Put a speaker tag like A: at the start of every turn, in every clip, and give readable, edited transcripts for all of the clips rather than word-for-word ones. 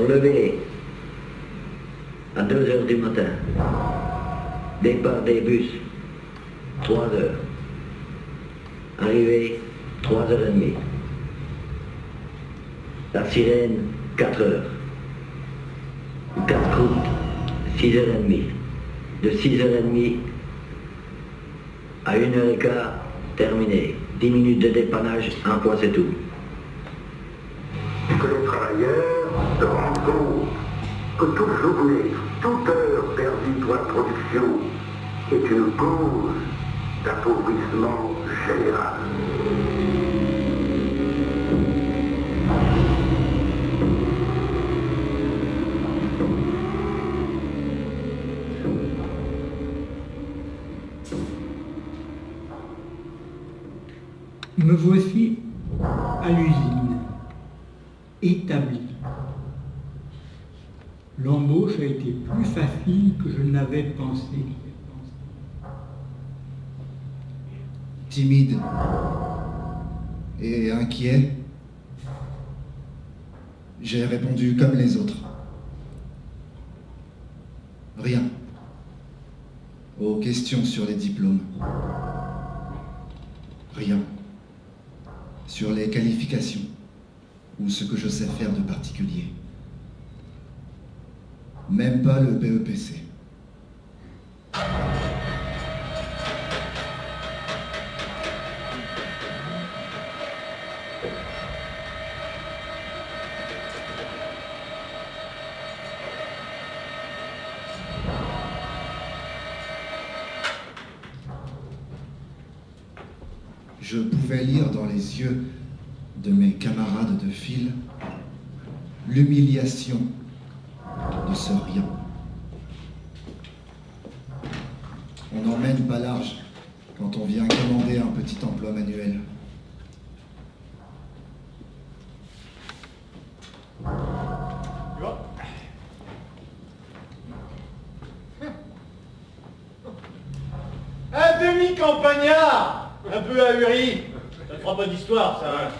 A: lever à 2 heures du matin. Départ des bus, 3 heures. Arrivée, 3h30. La sirène, 4 heures. Casse-croûte, 6h30. De 6h30 à 1h15, terminé. 10 minutes de dépannage, un point c'est tout.
B: Que les travailleurs se rendent compte que toute journée, toute heure perdue pour la production est une cause d'appauvrissement général.
C: Me voici à l'usine, établi. L'embauche a été plus facile que je ne l'avais pensé.
D: Timide et inquiet, j'ai répondu comme les autres. Rien. Aux questions sur les diplômes. Rien. Sur les qualifications ou ce que je sais faire de particulier. Même pas le BEPC. Je pouvais lire dans les yeux de mes camarades de file l'humiliation de ce rien. On n'emmène pas large quand on vient commander un petit emploi manuel.
E: Un demi-campagnard, un peu ahuri. Ça ne fera pas d'histoire, ça.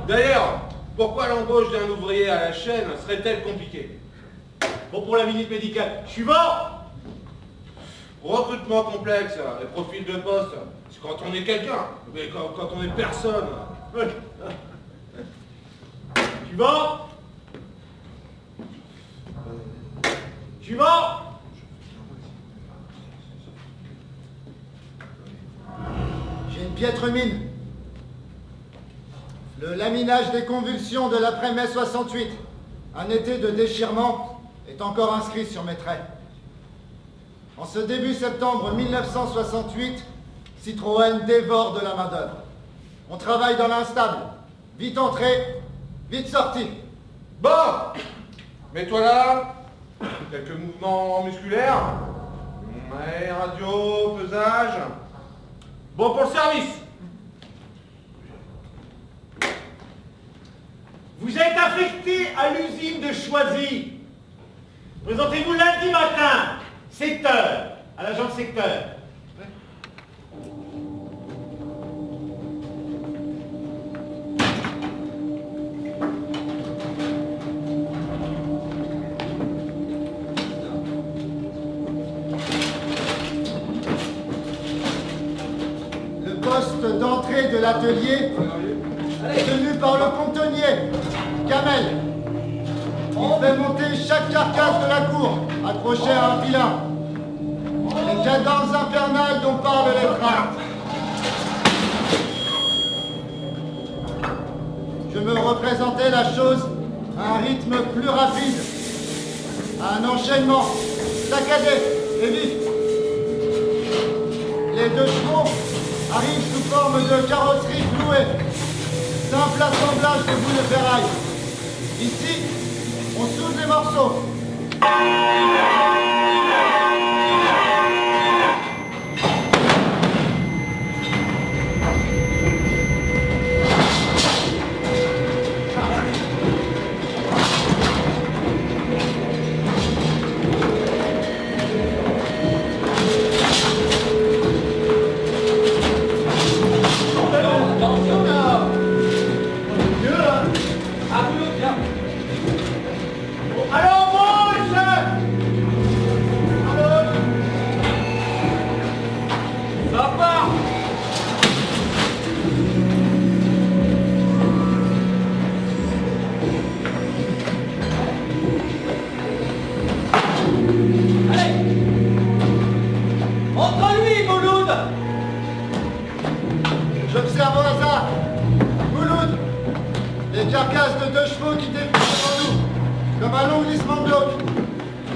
F: D'ailleurs, pourquoi l'embauche d'un ouvrier à la chaîne serait-elle compliquée?
E: Bon, pour la visite médicale. Suivant.
F: Recrutement complexe et profil de poste, c'est quand on est quelqu'un, mais quand on est personne.
E: Suivant. Suivant.
G: J'ai une piètre mine. Le laminage des convulsions de l'après-mai 68, un été de déchirement, est encore inscrit sur mes traits. En ce début septembre 1968, Citroën dévore de la main-d'œuvre. On travaille dans l'instable. Vite entré, vite sorti.
F: Bon, mets-toi là. Quelques mouvements musculaires. Ouais, radio, pesage. Bon pour le service.
E: Vous êtes affecté à l'usine de Choisy. Présentez-vous lundi matin, 7 heures, à l'agent de secteur.
G: Le poste d'entrée de l'atelier est tenu par le contennier, Kamel. Il fait monter chaque carcasse de la cour, accrochée à un filin. Les cadences infernales dont parlent les trains. Je me représentais la chose à un rythme plus rapide, à un enchaînement saccadé et vif. Les 2 chevaux arrivent sous forme de carrosserie clouée, simple assemblage de bouts de ferraille. Ici, on soude les morceaux.
H: Mouloud!
G: J'observe au hasard. Mouloud. Les carcasses de 2 chevaux qui défilent devant nous, comme un long glissement glauque.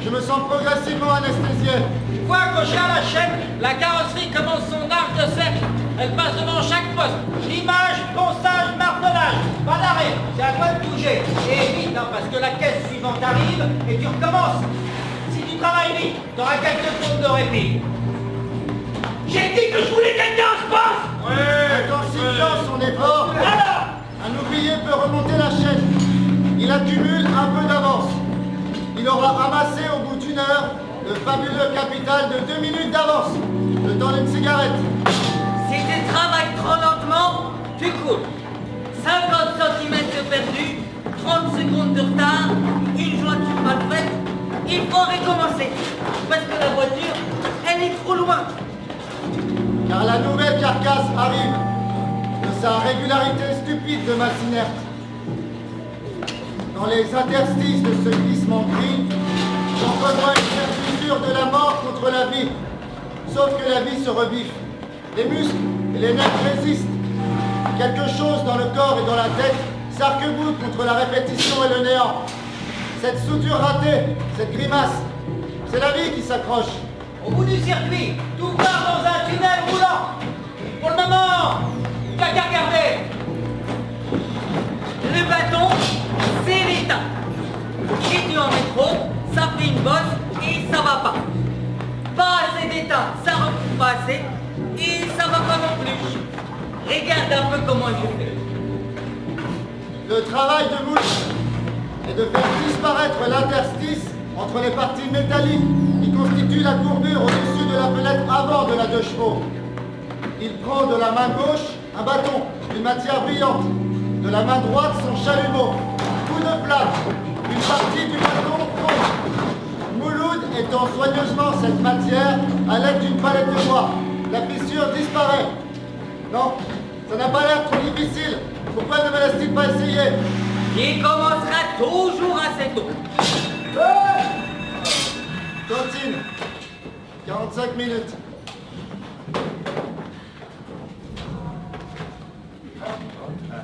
G: Je me sens progressivement anesthésié.
H: Une fois accroché à la chaîne, la carrosserie commence son arc de cercle. Elle passe devant chaque poste. Limage, ponçage, martelage. Pas d'arrêt, c'est à toi de bouger. Et vite, hein, parce que la caisse suivante arrive et tu recommences. Si tu travailles vite, tu auras quelques secondes de répit. J'ai dit que je voulais quelqu'un en space.
G: Intensifiant son effort, un ouvrier peut remonter la chaîne. Il accumule un peu d'avance. Il aura amassé au bout d'1 heure le fabuleux capital de 2 minutes d'avance, le temps d'une cigarette.
H: Si tu travailles trop lentement, tu coules. 50 cm de perdu, 30 secondes de retard, une jointure mal faite, il faut recommencer. Parce que la voiture, elle est trop loin.
G: Car la nouvelle carcasse arrive de sa régularité stupide de masse inerte. Dans les interstices de ce glissement gris, j'entrevois une fissure de la mort contre la vie. Sauf que la vie se rebiffe. Les muscles et les nerfs résistent. Quelque chose dans le corps et dans la tête s'arc-boute contre la répétition et le néant. Cette soudure ratée, cette grimace, c'est la vie qui s'accroche.
H: Au bout du circuit, tout part dans un tunnel roulant. Pour le moment, t'as qu'à regarder. Le bâton, c'est l'état. Si tu en mets trop, ça fait une bosse et ça va pas. Pas assez d'état, ça recoupe pas assez et ça va pas non plus. Regarde un peu comment je fais.
G: Le travail de Moule est de faire disparaître l'interstice entre les parties métalliques qui constituent la courbure au-dessus de la fenêtre avant de la 2 chevaux. Il prend de la main gauche un bâton d'une matière brillante, de la main droite son chalumeau, coup de flamme, une partie du bâton tombe. Mouloud étend soigneusement cette matière à l'aide d'une palette de bois. La fissure disparaît. Non, ça n'a pas l'air trop difficile. Pourquoi ne me laisse-t-il pas essayer?
H: Il commencera toujours assez tôt.
G: Cantine, 45 minutes.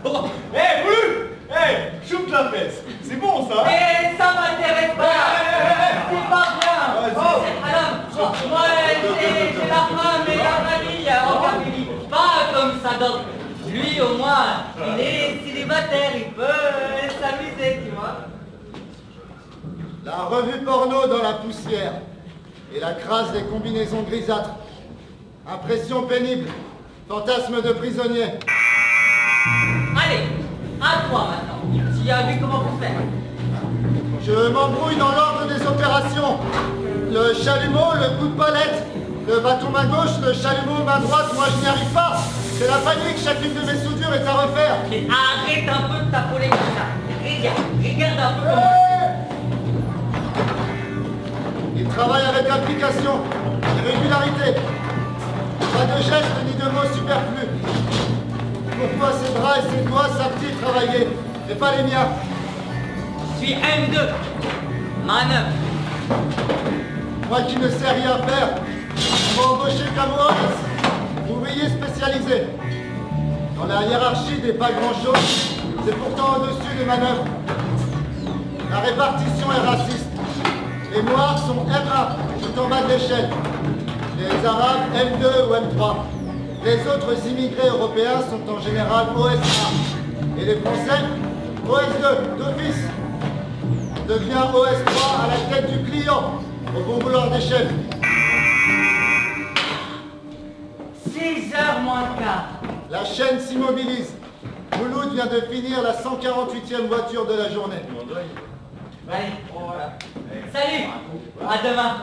E: Oh, hé, Mouloud! Hé, choupe la fesse. C'est bon, ça?
H: Et ça m'intéresse pas. C'est pas bien. Oh, madame, moi, j'ai la femme et la famille en famille. Pas comme ça, donc. Lui, au moins, il est célibataire, il peut s'amuser, tu vois.
G: La revue porno dans la poussière et la crasse des combinaisons grisâtres. Impression pénible, fantasme de prisonnier.
H: Allez, à toi maintenant. Tu as vu comment faut faire.
G: Je m'embrouille dans l'ordre des opérations. Le chalumeau, le coup de palette, le bâton main gauche, le chalumeau main droite, moi je n'y arrive pas. C'est la panique, chacune de mes soudures est à refaire.
H: Mais arrête un peu de t'affoler comme ça. Regarde un peu comment...
G: Il travaille avec application et régularité. Pas de gestes ni de mots superflus. Pourquoi ses bras et ses doigts savent-ils travailler, et pas les miens?
H: Je suis M2. Manœuvre.
G: Moi qui ne sais rien faire, on m'a embauché comme OS, ouvrier spécialisé. Dans la hiérarchie des pas grand-chose, c'est pourtant au-dessus des manœuvres. La répartition est raciste. Les Noirs sont M1, tout en bas de l'échelle. Les Arabes M2 ou M3. Les autres immigrés européens sont en général OS1. Et les Français, OS2, d'office. On devient OS3 à la tête du client, au bon vouloir des chefs.
H: 6h moins le quart.
G: La chaîne s'immobilise. Mouloud vient de finir la 148e voiture de la journée.
H: Allez, voilà. Salut, à demain.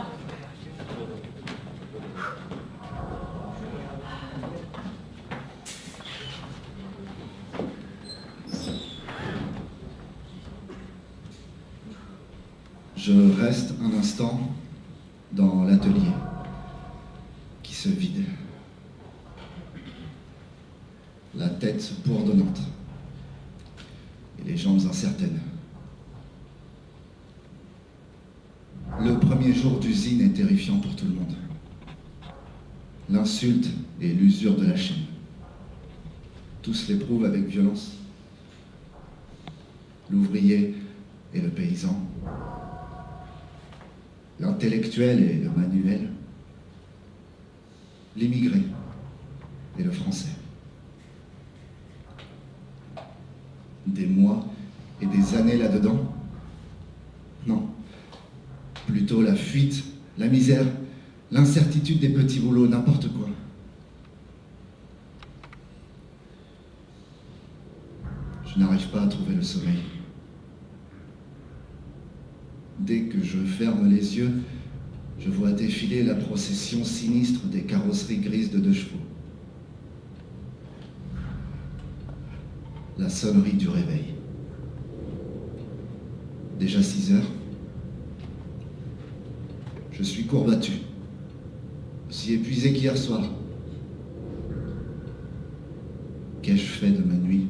D: Je reste un instant dans l'atelier qui se vide. La tête bourdonnante et les jambes incertaines. Le premier jour d'usine est terrifiant pour tout le monde. l'insulte et l'usure de la chaîne. Tous l'éprouvent avec violence. L'ouvrier et le paysan, l'intellectuel et le manuel, l'immigré et le français. Des mois et des années là-dedans? Non. Plutôt la fuite, la misère, l'incertitude des petits boulots, n'importe quoi. Je n'arrive pas à trouver le sommeil. Dès que je ferme les yeux, je vois défiler la procession sinistre des carrosseries grises de 2 chevaux. La sonnerie du réveil. Déjà 6 heures. Je suis courbattu, aussi épuisé qu'hier soir. Qu'ai-je fait de ma nuit?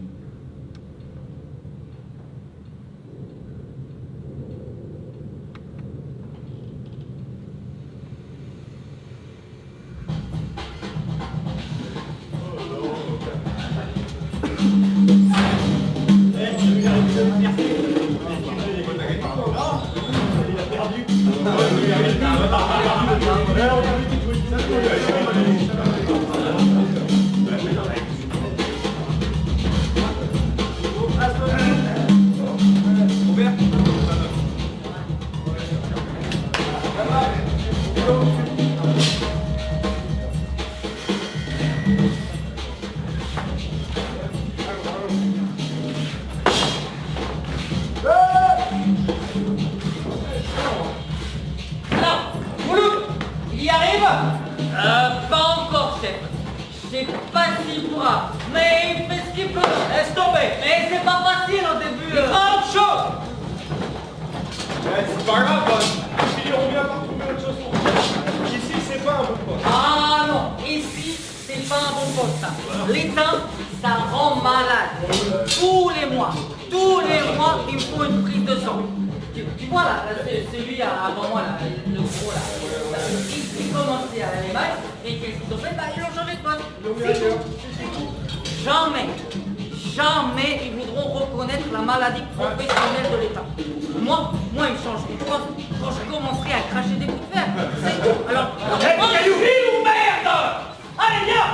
H: Pas encore, chef. Je sais pas s'il pourra, mais il fait ce qu'il peut. Laisse tomber. Mais c'est pas facile au début. C'est grande chose.
F: C'est pas grave, boss. On vient par trouver autre chose pour faire. Ici, c'est pas un bon poste.
H: Ah non, ici, c'est pas un bon poste. Ça. L'étain, ça rend malade. Tous les mois, il me faut une prise de sang. Tu vois là, c'est lui avant moi, là, le gros là. Il commençait à aller mal, et qu'est-ce qu'ils ont fait? Ils l'ont changé de poste. C'est tout. Jamais ils voudront reconnaître la maladie professionnelle de l'État. Moi, ils me changent de poste quand je commencerai à cracher des bouts de fer. C'est tout. Alors, ou merde! Allez, viens!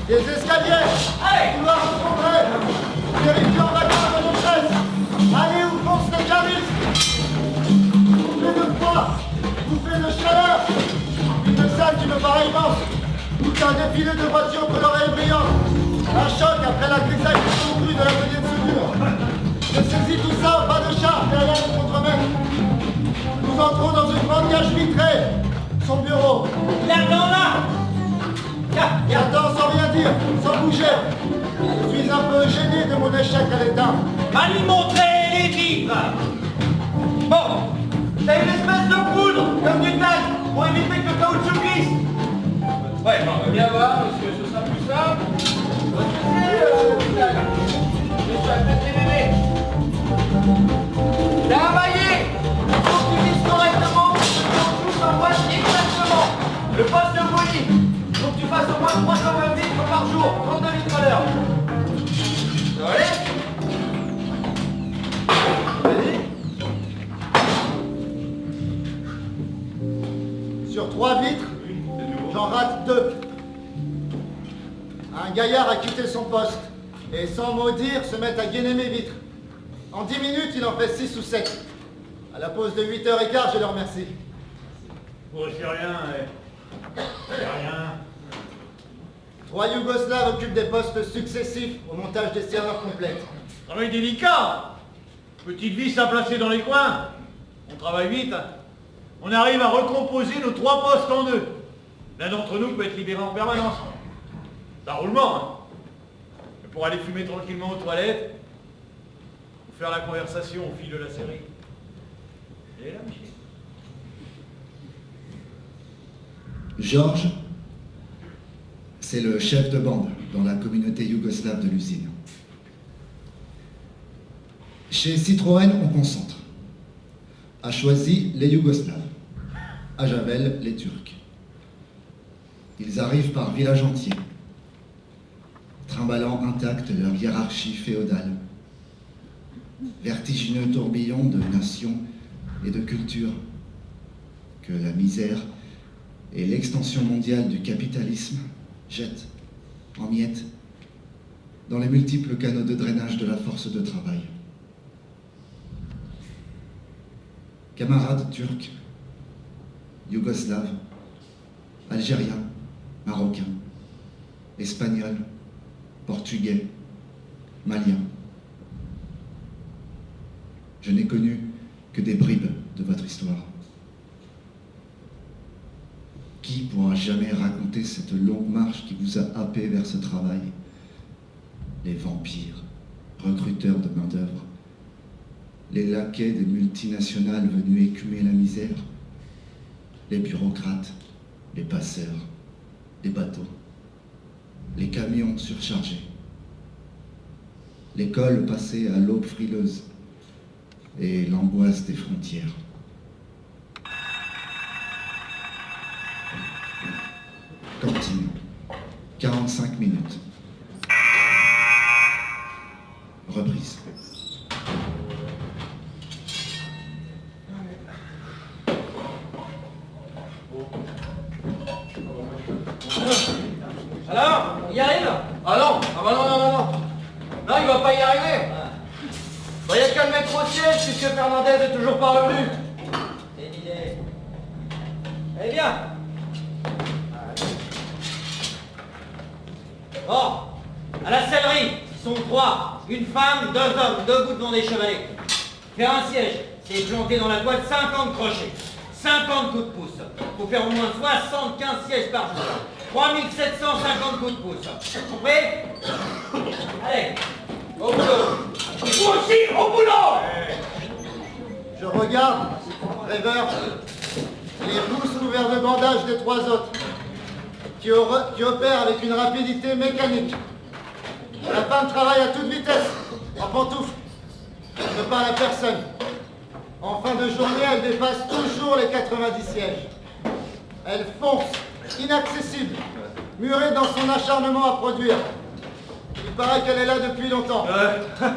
G: Les escaliers!
H: Allez!
G: Couloir encombré! Vérifiant la garde de maîtresse! Allez où foncent les caristes! Bouffez de froid! Bouffez de chaleur! Une salle qui me paraît immense! Tout un défilé de voitures colorées et brillantes! Un choc après la grisaille congrue de l'atelier de soudure! Je saisis tout ça au pas de char derrière le contremaître! Nous entrons dans une grande cage vitrée! Son bureau!
H: L'air là!
G: J'attends sans rien dire, sans bouger. Je suis un peu gêné de mon échec à l'État.
H: Va lui montrer les livres. Bon, t'as une espèce de poudre, comme du talc, pour éviter que le caoutchouc glisse.
F: Ouais, on va bien voir, parce que ce sera plus simple. Je suis à tête des bébés.
H: T'es un maillet. Il faut que tu vises correctement, que le caoutchouc s'envoie exactement. Le poste de folie. Il faut que tu fasses au moins 320 litres par jour, 32 litres à l'heure. Ça va aller?
G: Vas-y. Sur 3 vitres, j'en rate 2. Un gaillard a quitté son poste et sans mot dire se met à gainer mes vitres. En 10 minutes, il en fait 6 ou 7. À la pause de 8h15, je le remercie.
E: Bon, c'est rien, c'est rien.
G: 3 Yougoslaves occupent des postes successifs au montage des serveurs complètes.
E: Travail délicat. Petite vis à placer dans les coins. On travaille vite. On arrive à recomposer nos 3 postes en 2. L'un d'entre nous peut être libéré en permanence. C'est un roulement, hein. Mais pour aller fumer tranquillement aux toilettes, ou faire la conversation au fil de la série. Et là, Michel.
D: Georges, c'est le chef de bande dans la communauté yougoslave de l'usine. Chez Citroën, on concentre. À Choisy, les Yougoslaves. À Javel, les Turcs. Ils arrivent par village entier, trimballant intacte leur hiérarchie féodale. Vertigineux tourbillon de nations et de cultures que la misère et l'extension mondiale du capitalisme jettent en miettes dans les multiples canaux de drainage de la force de travail. Camarades turcs, yougoslaves, algériens, marocains, espagnols, portugais, maliens. Je n'ai connu que des bribes de votre histoire. Qui pourra jamais raconter cette longue marche qui vous a happé vers ce travail? Les vampires, recruteurs de main-d'œuvre, les laquais des multinationales venus écumer la misère, les bureaucrates, les passeurs, les bateaux, les camions surchargés, l'école passée à l'aube frileuse et l'angoisse des frontières. Cantine, 45 minutes. Reprise.
H: Alors, il y arrive?
F: Ah non, ah bah non, non, non, non. Non, il va pas y arriver. Bah, y a qu'à le mettre au siège puisque Fernandez est toujours pas revenu.
H: C'est une idée. Eh bien. Bon, à la sellerie, ils sont 3. Une femme, 2 hommes, debout devant des chevalets. Faire un siège, c'est planter dans la toile 50 crochets. 50 coups de pouce. Faut faire au moins 75 sièges par jour. 3750 coups de pouce. Compris? Allez, au boulot. Vous aussi, au boulot!
G: Je regarde, rêveur, les pouces couverts de bandages des 3 autres, qui opèrent avec une rapidité mécanique. La femme travaille à toute vitesse, en pantoufles. Ne parle à personne. En fin de journée, elle dépasse toujours les 90 sièges. Elle fonce, inaccessible, murée dans son acharnement à produire. Il paraît qu'elle est là depuis longtemps.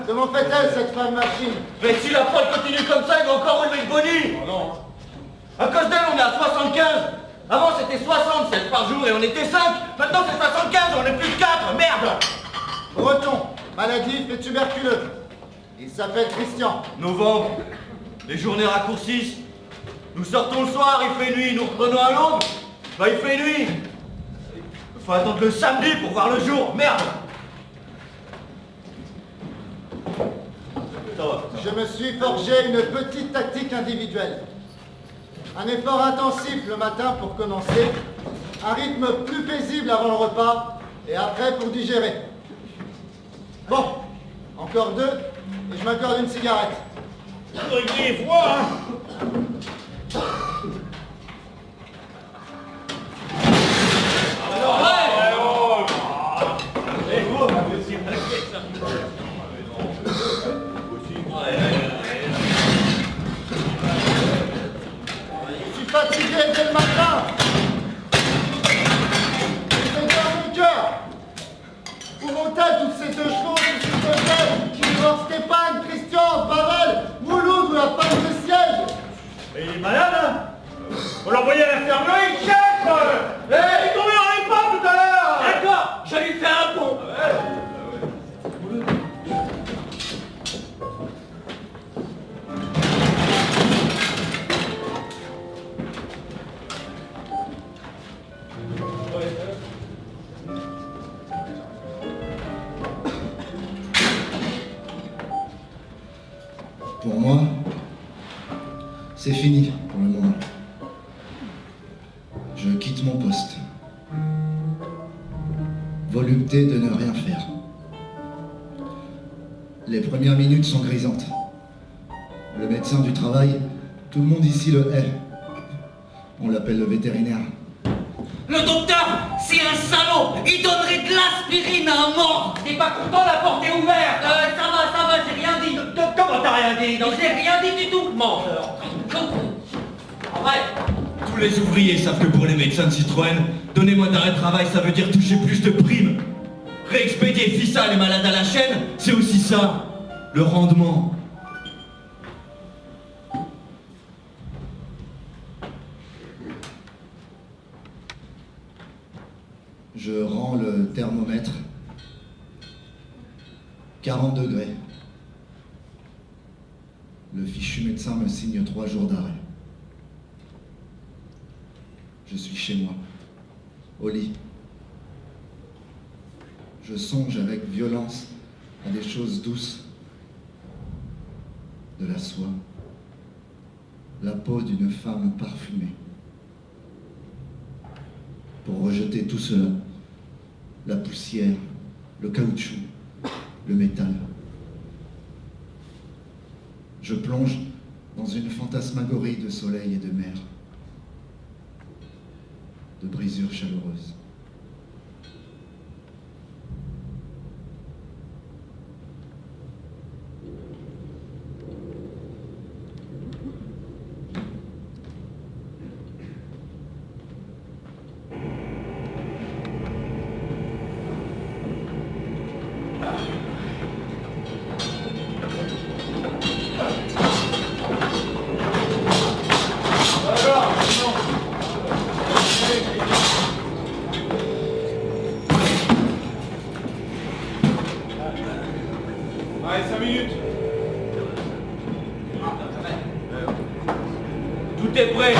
G: Comment fait-elle, cette femme machine?
F: Mais si la prod continue comme ça, il va encore relever le boni. Oh non. À cause d'elle, on est à 75. Avant, c'était 67 par jour et on était 5. Maintenant, c'est 75, on est plus de 4. Merde.
G: Breton, maladif et tuberculeux. Il s'appelle Christian.
F: Novembre. Les journées raccourcissent. Nous sortons le soir, il fait nuit. Nous reprenons à l'aube. Bah, il fait nuit. Il faut attendre le samedi pour voir le jour. Merde. Ça va.
G: Je me suis forgé une petite tactique individuelle. Un effort intensif le matin pour commencer, un rythme plus paisible avant le repas et après pour digérer. Bon, encore 2 et je m'accorde une cigarette.
E: Il est froid, hein?
G: Je suis fatigué dès le matin. C'est dans mon cœur. Où vont-elles toutes ces 2 chevaux, tous ces 2 têtes qui divorcent Stéphane, Christian, Pavel, Mouloud ou la femme de siège?
E: Mais il est malade, hein? On l'a envoyé à l'infirmerie, chef! Il est tombé dans les pommes tout à l'heure!
H: D'accord, je lui fais un pont.
D: Pour moi, c'est fini pour le moment. Je quitte mon poste. Volupté de ne rien faire. Les premières minutes sont grisantes. Le médecin du travail, tout le monde ici le hait. On l'appelle le vétérinaire.
H: Le docteur, c'est un salaud. Il donnerait de l'aspirine à un mort. T'es pas content, la porte est ouverte. Ça va, j'ai rien dit. Comment t'as rien dit? J'ai rien dit du tout, menteur. En vrai,
F: Tous les ouvriers savent que pour les médecins de Citroën, donner moins d'arrêt de travail, ça veut dire toucher plus de primes. Réexpédier FISA les malades à la chaîne, c'est aussi ça, le rendement.
D: Je rends le thermomètre. 40 degrés. Le fichu médecin me signe 3 jours d'arrêt. Je suis chez moi, au lit. Je songe avec violence à des choses douces. De la soie. La peau d'une femme parfumée. Pour rejeter tout cela, la poussière, le caoutchouc, le métal. Je plonge dans une fantasmagorie de soleil et de mer, de brisures chaleureuses.
E: Allez, 5 minutes.
F: Tout est prêt.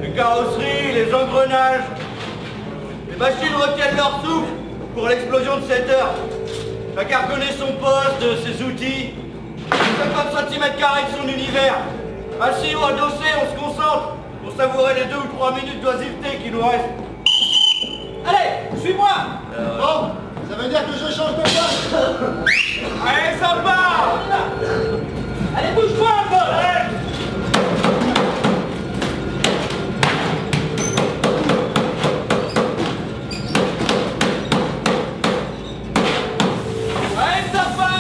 F: Les carrosseries, les engrenages. Les machines retiennent leur souffle pour l'explosion de 7 heures. Chacun connaît son poste, ses outils. 50 cm² de son univers. Assis ou adossé, on se concentre pour savourer les 2 ou 3 minutes d'oisiveté qui nous restent.
H: Allez, suis-moi.
G: Bon, ça veut dire que je change de poste.
E: Allez, ça part.
H: Allez, bouge-toi un peu.
E: Allez, ça part.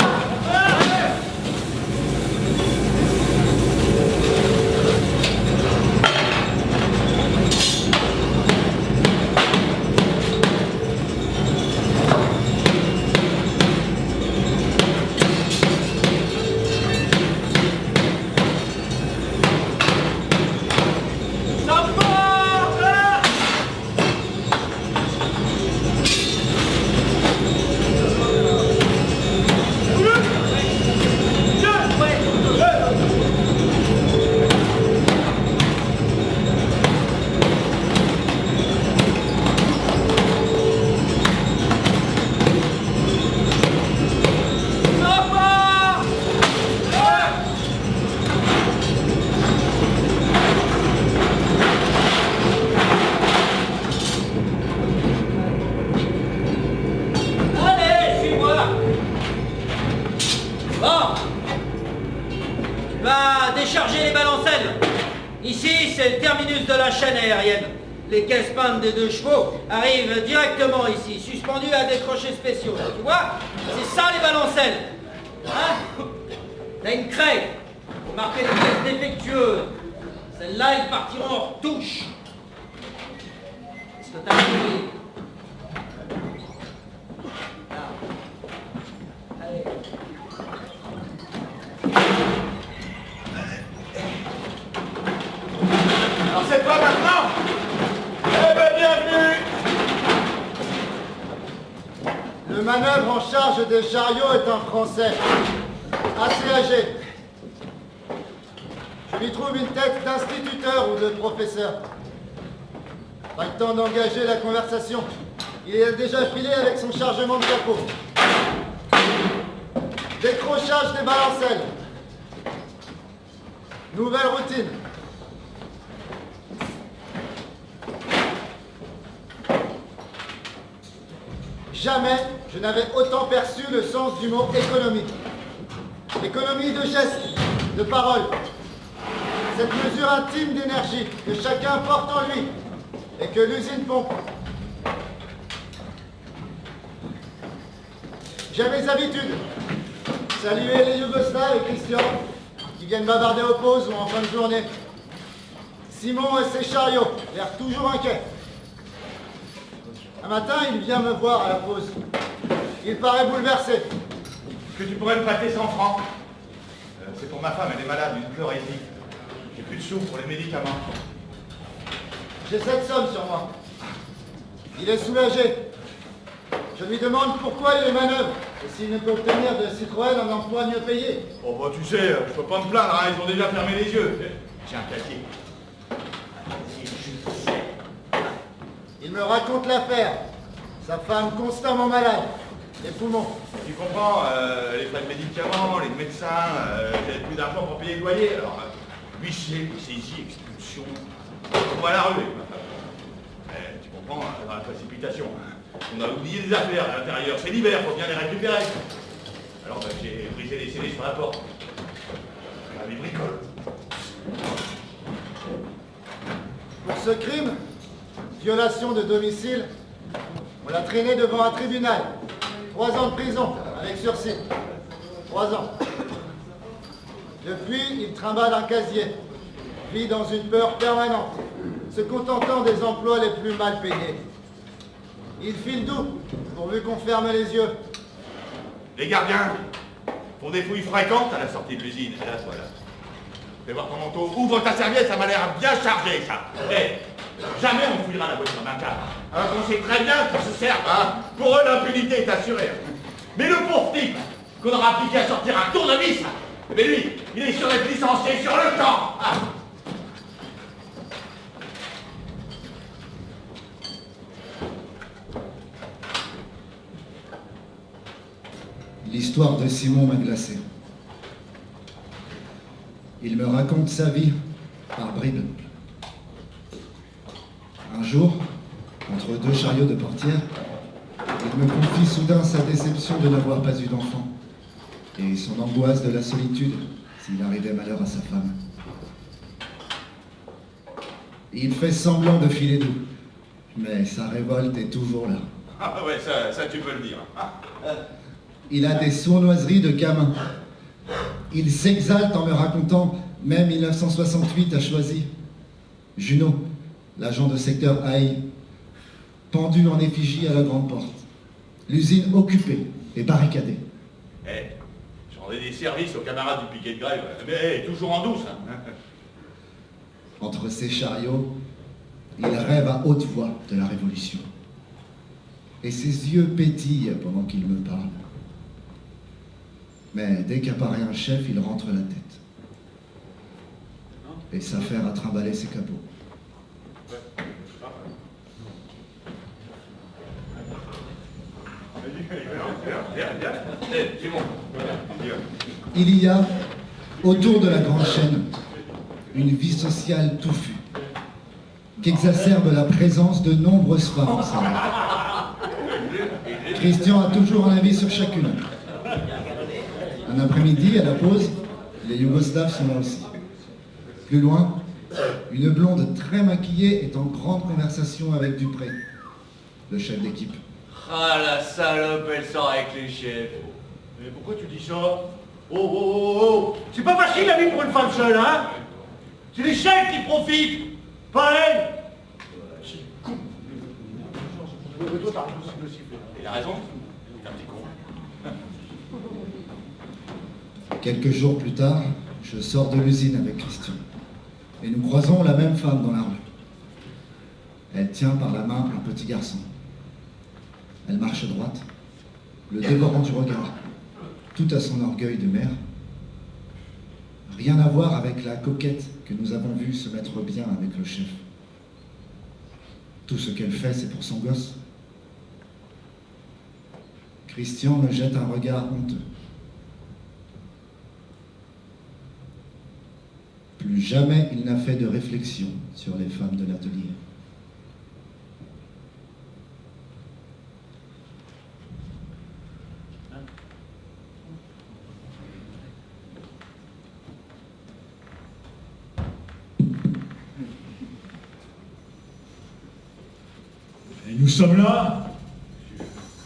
H: Allez, suis-moi. Bon. Tu vas décharger les balancelles. Ici, c'est le terminus de la chaîne aérienne. Les caisses-peintes des 2 chevaux arrivent directement ici, suspendues à des crochets spéciaux. Tu vois? C'est ça les balancelles. Hein? T'as une craie pour marquer les pièces défectueuses. Celles-là, elles partiront en retouche. Est-ce que t'as compris? Allez.
E: Alors c'est toi maintenant. Eh ben bienvenue.
G: Le manœuvre en charge des chariots est un Français, assez âgé. Je lui trouve une tête d'instituteur ou de professeur. Pas le temps d'engager la conversation. Il est déjà filé avec son chargement de capot. Décrochage des balancelles. Nouvelle routine. Jamais je n'avais autant perçu le sens du mot économie. Économie de gestes, de paroles. Cette mesure intime d'énergie que chacun porte en lui et que l'usine pompe. J'ai mes habitudes. Saluer les Yougoslaves et Christian qui viennent bavarder aux pauses ou en fin de journée. Simon et ses chariots, l'air toujours inquiet. Un matin, il vient me voir à la pause. Il paraît bouleversé.
E: Est-ce que tu pourrais me prêter 100 francs? C'est pour ma femme, elle est malade d'une pleurésie. J'ai plus de sous pour les médicaments.
G: J'ai cette somme sur moi. Il est soulagé. Je lui demande pourquoi il les manœuvre et s'il ne peut obtenir de Citroën un emploi mieux payé.
E: Oh bah tu sais, je peux pas me plaindre, hein, ils ont déjà fermé les yeux. J'ai un casier.
G: Il me raconte l'affaire. Sa femme constamment malade. Les poumons.
E: Tu comprends, les frais de médicaments, les médecins, j'avais plus d'argent pour payer le loyer, alors huissier, saisie, expulsion, on va à la rue. Tu comprends, dans la précipitation, on a oublié des affaires à l'intérieur, c'est l'hiver, faut bien les récupérer. Alors j'ai brisé les scellés sur la porte. Les bricoles.
G: Pour ce crime, violation de domicile, on l'a traîné devant un tribunal. 3 ans de prison, avec sursis. 3 ans. Depuis, il trimballe un casier, vit dans une peur permanente, se contentant des emplois les plus mal payés. Il file doux, pourvu qu'on ferme les yeux.
E: Les gardiens font des fouilles fréquentes à la sortie de l'usine. Et là, voilà. Fais voir ton manteau, ouvre ta serviette, ça m'a l'air bien chargé, ça. Eh, jamais on fouillera la voiture d'un cas. Alors qu'on sait très bien qu'ils se servent, hein. Pour eux, l'impunité est assurée. Mais le pauvre type qu'on aura appliqué à sortir un tournevis, mais lui, il est sur être licencié sur le temps. Ah.
D: L'histoire de Simon m'a glacé. Il me raconte sa vie par bribes. Un jour, entre 2 chariots de portière, il me confie soudain sa déception de n'avoir pas eu d'enfant et son angoisse de la solitude s'il arrivait malheur à sa femme. Il fait semblant de filer doux, mais sa révolte est toujours là.
E: Ah ouais, ça tu peux le dire.
D: Il a des sournoiseries de gamin. Il s'exalte en me racontant, mai 1968 a choisi. Junot, l'agent de secteur Haï, pendu en effigie à la grande porte. L'usine occupée et barricadée.
E: Eh, je rendais des services aux camarades du piquet de grève, mais toujours en douce. Hein.
D: Entre ses chariots, il rêve à haute voix de la Révolution. Et ses yeux pétillent pendant qu'il me parle. Mais dès qu'apparaît un chef, il rentre la tête. Et s'affaire à trimballer ses capots. Il y a, autour de la grande chaîne, une vie sociale touffue, qu'exacerbe la présence de nombreuses femmes. Christian a toujours un avis sur chacune. Un après-midi, à la pause, les Yougoslaves sont là aussi. Plus loin, une blonde très maquillée est en grande conversation avec Dupré, le chef d'équipe.
F: Ah la salope, elle sort avec les chefs.
E: Mais pourquoi tu dis ça? Oh. C'est pas facile la vie pour une femme seule, hein? C'est les chefs qui profitent, pas elle. C'est con. Toi, t'as raison, c'est le sifflet. Il a raison, t'es un petit con.
D: Quelques jours plus tard, je sors de l'usine avec Christian. Et nous croisons la même femme dans la rue. Elle tient par la main un petit garçon. Elle marche droite, le dévorant du regard, tout à son orgueil de mère. Rien à voir avec la coquette que nous avons vue se mettre bien avec le chef. Tout ce qu'elle fait, c'est pour son gosse. Christian me jette un regard honteux. Plus jamais il n'a fait de réflexion sur les femmes de l'atelier.
E: Et nous sommes là,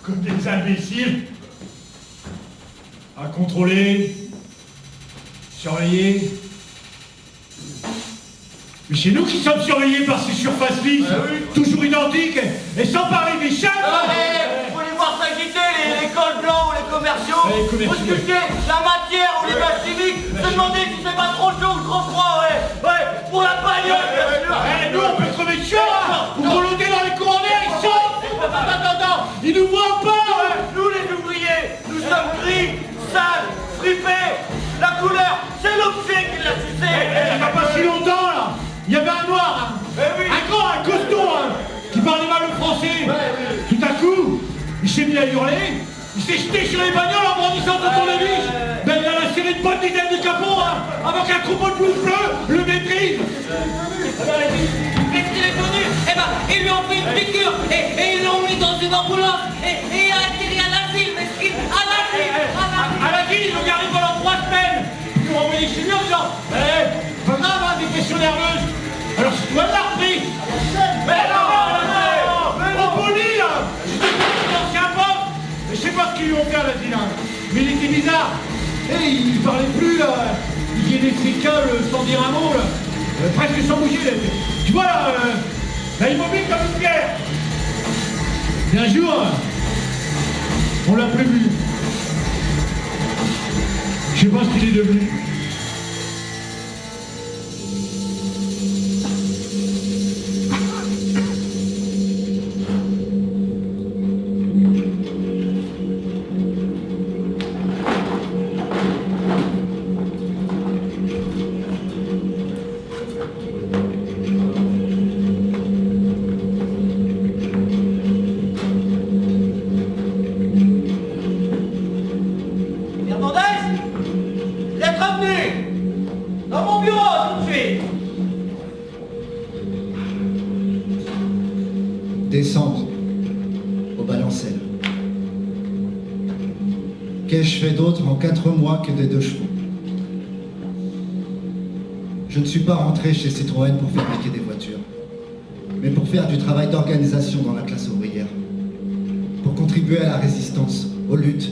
E: comme des imbéciles, à contrôler, surveiller, Mais c'est nous qui sommes surveillés par ces surfaces lisses, toujours identiques, et sans parler des chats.
F: Vous voulez voir s'agiter les cols blancs ou les commerciaux, ausculter la matière ou les bases chimiques, se demander si c'est pas trop chaud ou trop froid, pour la bagnole, bien sûr.
E: Nous, on peut crever de chaud, vous reloadez dans les courants d'air, ils sont... Attends, ils nous voient pas.
F: Nous, les ouvriers, nous sommes gris, sales, fripés. La couleur, c'est l'objet qui l'a sucé.
E: Il n'y a pas si longtemps, là, il y avait un noir, un grand, un costaud, qui parlait mal le français. Tout à coup, il s'est mis à hurler, il s'est jeté sur les bagnoles en brandissant son tournevis. Ben, il a lacéré une bonne dizaine de capots, avant qu'un troupeau de blouses bleues le maîtrise.
H: Dès qu'il est venu, ils lui ont fait une piqûre et ils l'ont mis dans une ambulance et il a atterri à l'asile, mesquine, à l'asile.
E: À la ville, ils l'ont gardé pendant 3 semaines. Ils l'ont envoyé chez lui en disant pas grave, dépression nerveuse. Alors c'est toi l'a repris. Mais non, au poli, là. J'étais l'ancien pote. Je sais pas ce qu'ils lui ont fait à l'asile, mais il était bizarre. Il parlait plus, là. Il guidait ses câbles sans dire un mot, là. Presque sans bouger, là. Tu vois, là, immobile comme une pierre. Et un jour, on l'a plus vu. Je sais pas ce qu'il est devenu.
D: Descendre au balancel. Qu'ai-je fait d'autre en 4 mois que des 2 chevaux? Je ne suis pas rentré chez Citroën pour fabriquer des voitures, mais pour faire du travail d'organisation dans la classe ouvrière, pour contribuer à la résistance, aux luttes,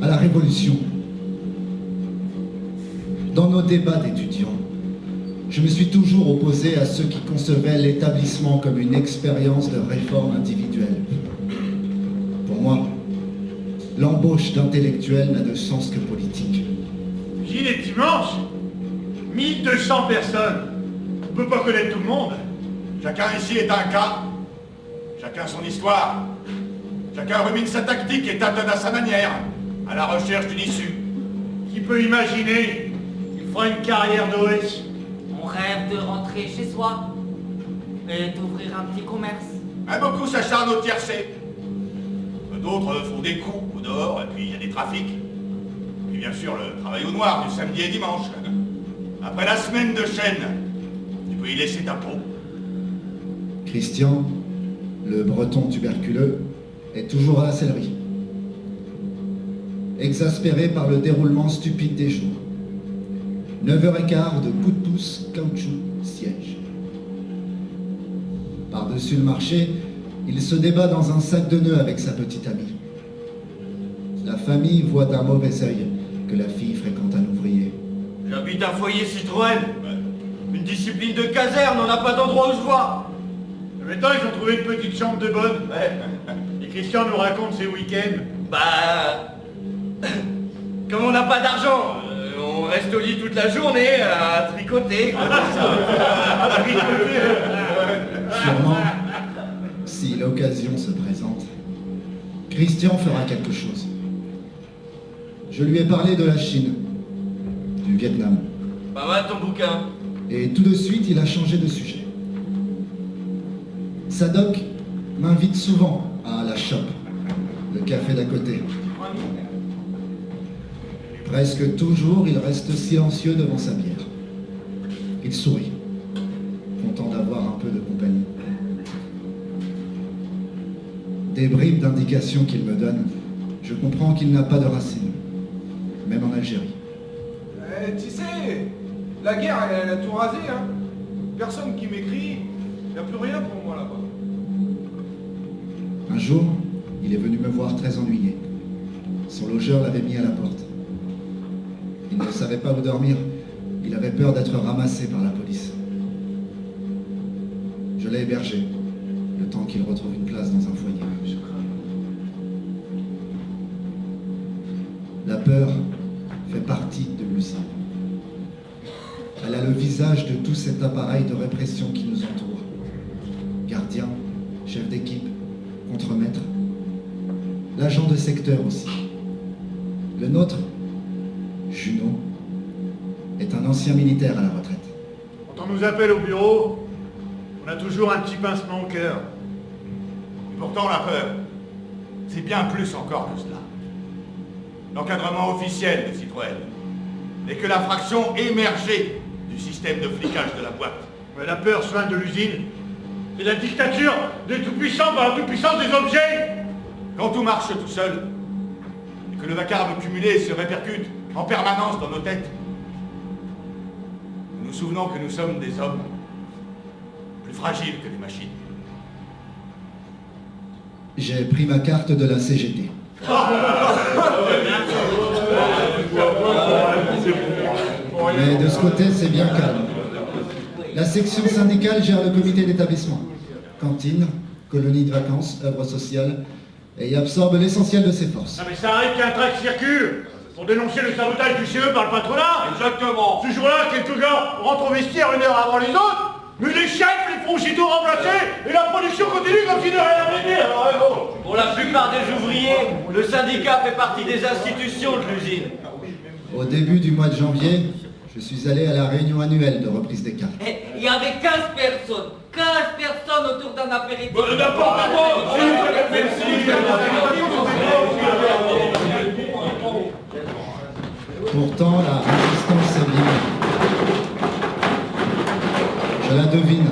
D: à la révolution. Dans nos débats d'étudiants, je me suis toujours opposé à ceux qui concevaient l'établissement comme une expérience de réforme individuelle. Pour moi, l'embauche d'intellectuels n'a de sens que politique.
E: L'usine est immense. 1200 personnes. On peut pas connaître tout le monde.
I: Chacun ici est un cas. Chacun son histoire. Chacun rumine sa tactique et tâtonne à sa manière, à la recherche d'une issue.
E: Qui peut imaginer qu'il fera une carrière d'OS?
H: On rêve de rentrer chez soi et d'ouvrir un petit commerce.
I: Beaucoup s'acharnent au tiercé. D'autres font des coups au dehors, et puis il y a des trafics. Et bien sûr, le travail au noir du samedi et dimanche. Après la semaine de chaîne, tu peux y laisser ta peau.
D: Christian, le breton tuberculeux, est toujours à la sellerie. Exaspéré par le déroulement stupide des jours. 9h15 de coups de pouce, caoutchouc, siège. Par-dessus le marché, il se débat dans un sac de nœuds avec sa petite amie. La famille voit d'un mauvais œil que la fille fréquente un ouvrier.
F: J'habite un foyer Citroën. Une discipline de caserne, on n'a pas d'endroit où se voir.
E: Maintenant, ils ont trouvé une petite chambre de bonne. Et Christian nous raconte ses week-ends.
F: Comme on n'a pas d'argent, on reste au lit toute la journée à tricoter.
D: Sûrement, si l'occasion se présente, Christian fera quelque chose. Je lui ai parlé de la Chine, du Vietnam.
F: Pas mal ton bouquin.
D: Et tout de suite, il a changé de sujet. Sadoc m'invite souvent à la shop, le café d'à côté. Presque toujours, il reste silencieux devant sa bière. Il sourit, content d'avoir un peu de compagnie. Des bribes d'indications qu'il me donne, je comprends qu'il n'a pas de racines, même en Algérie.
J: Tu sais, la guerre, elle a tout rasé, hein. Personne qui m'écrit, il n'y a plus rien pour moi là-bas.
D: Un jour, il est venu me voir très ennuyé. Son logeur l'avait mis à la porte. Il ne savait pas où dormir. Il avait peur d'être ramassé par la police. l'ai hébergé, le temps qu'il retrouve une place dans un foyer. La peur fait partie de l'usine. Elle a le visage de tout cet appareil de répression qui nous entoure. Gardien, chef d'équipe, contremaître, l'agent de secteur aussi. Le nôtre, Junot, est un ancien militaire à la retraite.
E: Quand on nous appelle au bureau, on a toujours un petit pincement au cœur.
I: Et pourtant, la peur, c'est bien plus encore que cela. L'encadrement officiel de Citroën n'est que la fraction émergée du système de flicage de la boîte.
E: Mais la peur soigne de l'usine. C'est la dictature des tout-puissants par la toute-puissance des objets.
I: Quand tout marche tout seul, et que le vacarme cumulé se répercute en permanence dans nos têtes, nous nous souvenons que nous sommes des hommes plus fragiles que les machines.
D: J'ai pris ma carte de la CGT. Mais de ce côté, c'est bien calme. La section syndicale gère le comité d'établissement. Cantine, colonie de vacances, œuvres sociales, et y absorbe l'essentiel de ses forces.
E: Non mais ça arrive qu'un tract circule pour dénoncer le sabotage du CE par le patronat.
F: Exactement.
E: Ce jour-là, quelques gars rentrent au vestiaire 1 heure avant les autres, mais les chefs les font aussitôt remplacer et la production continue comme si de rien n'était.
F: Pour la plupart des ouvriers, le syndicat fait partie des institutions de l'usine.
D: Au début du mois de janvier, je suis allé à la réunion annuelle de reprise des cartes.
H: Il y avait 15 personnes. 15 personnes autour d'un apéritif.
E: N'importe quoi.
D: Pourtant, la résistance est vive. Je la devine,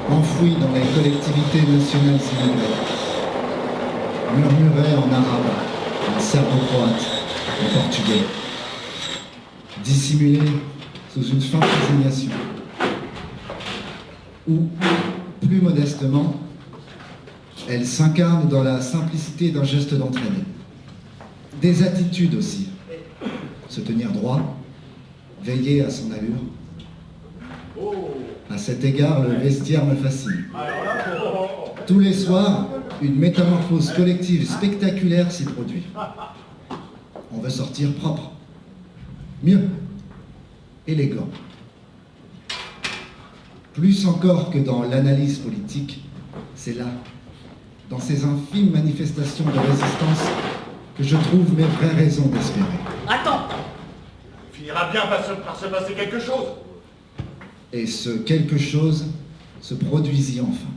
D: enfouie dans les collectivités nationales immigrées. Murmurée en arabe, en serbo-croate, en portugais. Dissimulée sous une feinte résignation. Ou, plus modestement, elle s'incarne dans la simplicité d'un geste d'entraide. Des attitudes aussi. Se tenir droit, veiller à son allure. À cet égard, le vestiaire me fascine. Tous les soirs, une métamorphose collective spectaculaire s'y produit. On veut sortir propre. Mieux, élégant. Plus encore que dans l'analyse politique, c'est là, dans ces infimes manifestations de résistance, que je trouve mes vraies raisons d'espérer.
H: Attends.
I: Il finira bien par se passer quelque chose.
D: Et ce quelque chose se produisit enfin.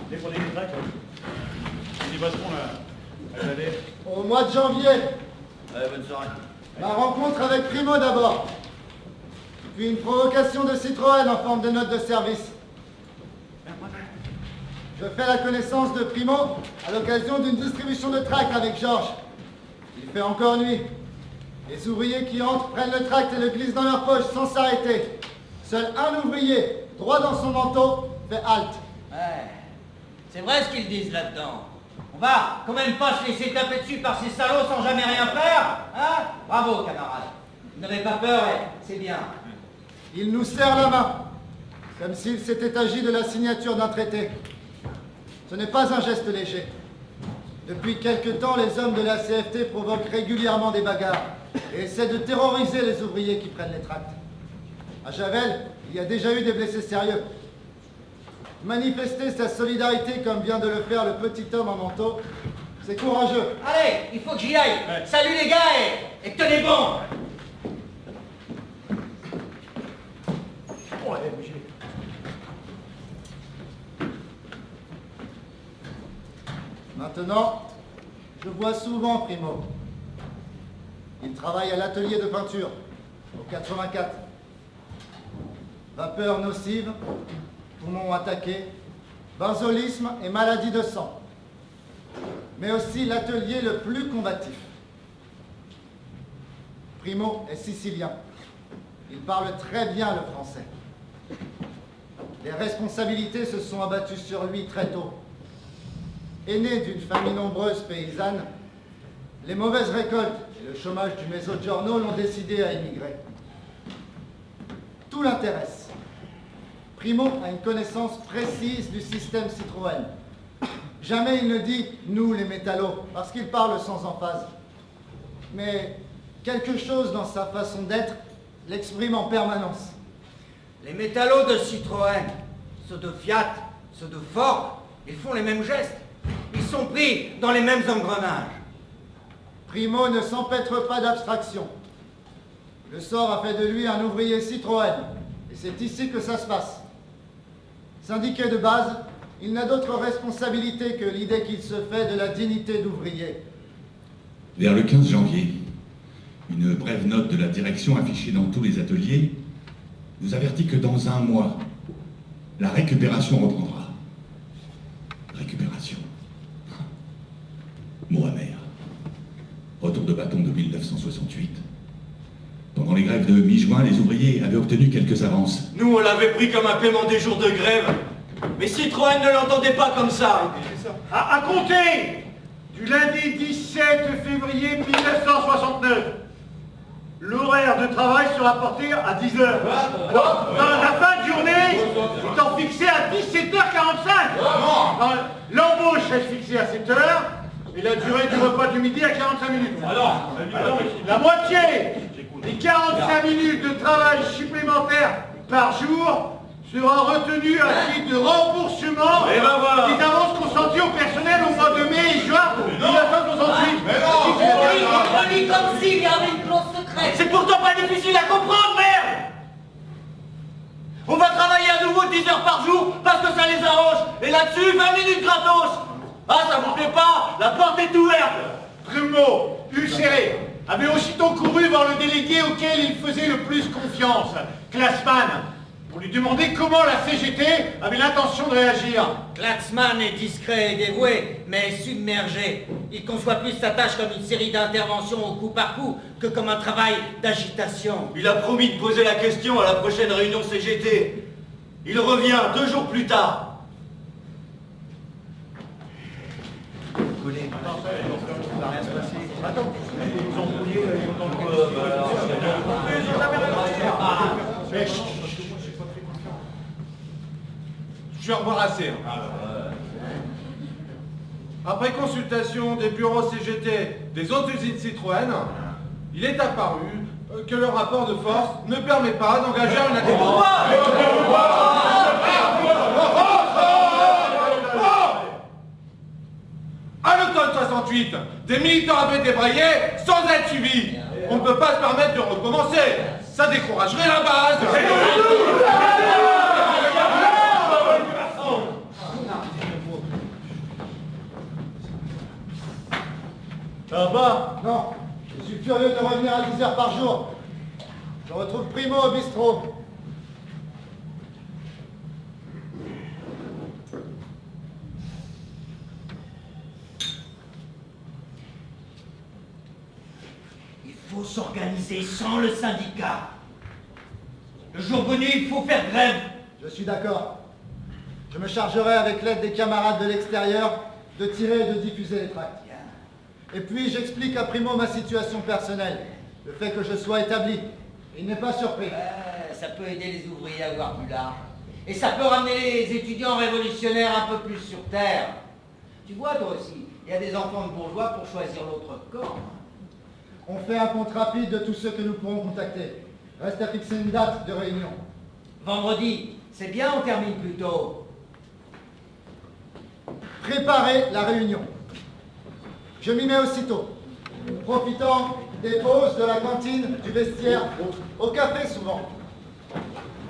E: Défendez les tracts. Ils y passeront la l'année.
G: Au mois de janvier,
F: Allez, bonne soirée.
G: ma rencontre avec Primo d'abord. Puis une provocation de Citroën en forme de note de service. Je fais la connaissance de Primo à l'occasion d'une distribution de tracts avec Georges. Il fait encore nuit. Les ouvriers qui entrent prennent le tract et le glissent dans leur poche sans s'arrêter. Seul un ouvrier, droit dans son manteau, fait halte.
H: Ouais. C'est vrai ce qu'ils disent là-dedans. On va quand même pas se laisser taper dessus par ces salauds sans jamais rien faire, hein? Bravo, camarade. Vous n'avez pas peur, c'est bien.
G: Il nous serre la main, comme s'il s'était agi de la signature d'un traité. Ce n'est pas un geste léger. Depuis quelque temps, les hommes de la CFT provoquent régulièrement des bagarres et essaient de terroriser les ouvriers qui prennent les tracts. À Javel, il y a déjà eu des blessés sérieux. Manifester sa solidarité comme vient de le faire le petit homme en manteau, c'est courageux.
H: Allez, il faut que j'y aille. Salut les gars et tenez bon.
G: Maintenant, je vois souvent Primo. Il travaille à l'atelier de peinture, au 84. Vapeur nocive, poumons attaqués, benzolisme et maladie de sang. Mais aussi l'atelier le plus combatif. Primo est sicilien. Il parle très bien le français. les responsabilités se sont abattues sur lui très tôt. Aîné d'une famille nombreuse paysanne, les mauvaises récoltes et le chômage du Mezzogiorno l'ont décidé à émigrer. Tout l'intéresse. Primo a une connaissance précise du système Citroën. Jamais il ne dit « nous les métallos » parce qu'il parle sans emphase. Mais quelque chose dans sa façon d'être l'exprime en permanence.
H: Les métallos de Citroën, ceux de Fiat, ceux de Ford, ils font les mêmes gestes. Ils sont pris dans les mêmes engrenages.
G: Primo ne s'empêtre pas d'abstraction. Le sort a fait de lui un ouvrier Citroën, et c'est ici que ça se passe. Syndiqué de base, il n'a d'autre responsabilité que l'idée qu'il se fait de la dignité d'ouvrier.
I: Vers le 15 janvier, une brève note de la direction affichée dans tous les ateliers nous avertit que dans un mois, la récupération reprendra. Récupération. Mot amer. Retour de bâton de 1968. Pendant les grèves de mi-juin, les ouvriers avaient obtenu quelques avances.
F: Nous, on l'avait pris comme un paiement des jours de grève. Mais Citroën ne l'entendait pas comme ça.
E: À compter du lundi 17 février 1969, l'horaire de travail sera porté à 10 heures. Alors, la fin de journée étant fixée à 17h45. L'embauche est fixée à 7 heures et la durée du repas du midi à 45 minutes. Alors, la moitié des 45 minutes de travail supplémentaires par jour sera retenue à titre de remboursement des avances consenties au personnel au mois de mai et juin 1968.
H: On lit comme s'il y avait une clause secrète.
F: C'est pourtant pas difficile à comprendre, merde! On va travailler à nouveau 10 heures par jour parce que ça les arrange. Et là-dessus, 20 minutes gratos. Ah, ça vous plaît pas? La porte est ouverte.
E: Trumeau, ulcéré, avait aussitôt couru voir le délégué auquel il faisait le plus confiance, Klassmann, pour lui demander comment la CGT avait l'intention de réagir.
H: Klatzmann est discret et dévoué, mais submergé. Il conçoit plus sa tâche comme une série d'interventions au coup par coup que comme un travail d'agitation.
F: Il a promis de poser la question à la prochaine réunion CGT. Il revient 2 jours plus tard.
J: Je vais revoir assez. Après consultation des bureaux CGT des autres usines Citroën, il est apparu que le rapport de force ne permet pas d'engager une intervention. À l'automne 68, des militants avaient débrayé sans être suivis. On ne peut pas se permettre de recommencer. Ça découragerait la base.
E: Ça va pas?
G: Non, je suis furieux de revenir à 10 heures par jour. Je retrouve Primo au bistrot.
H: Il faut s'organiser sans le syndicat. Le jour venu, il faut faire grève.
G: Je suis d'accord. Je me chargerai avec l'aide des camarades de l'extérieur de tirer et de diffuser les tracts. Et puis j'explique à Primo ma situation personnelle, le fait que je sois établi. Il n'est pas surpris.
H: Ça peut aider les ouvriers à voir plus large. Et ça peut ramener les étudiants révolutionnaires un peu plus sur terre. Tu vois, toi aussi, il y a des enfants de bourgeois pour choisir l'autre corps.
G: On fait un compte rapide de tous ceux que nous pourrons contacter. Reste à fixer une date de réunion.
H: Vendredi, c'est bien, on termine plus tôt.
G: Préparez la réunion. Je m'y mets aussitôt, profitant des pauses de la cantine, du vestiaire, au café souvent.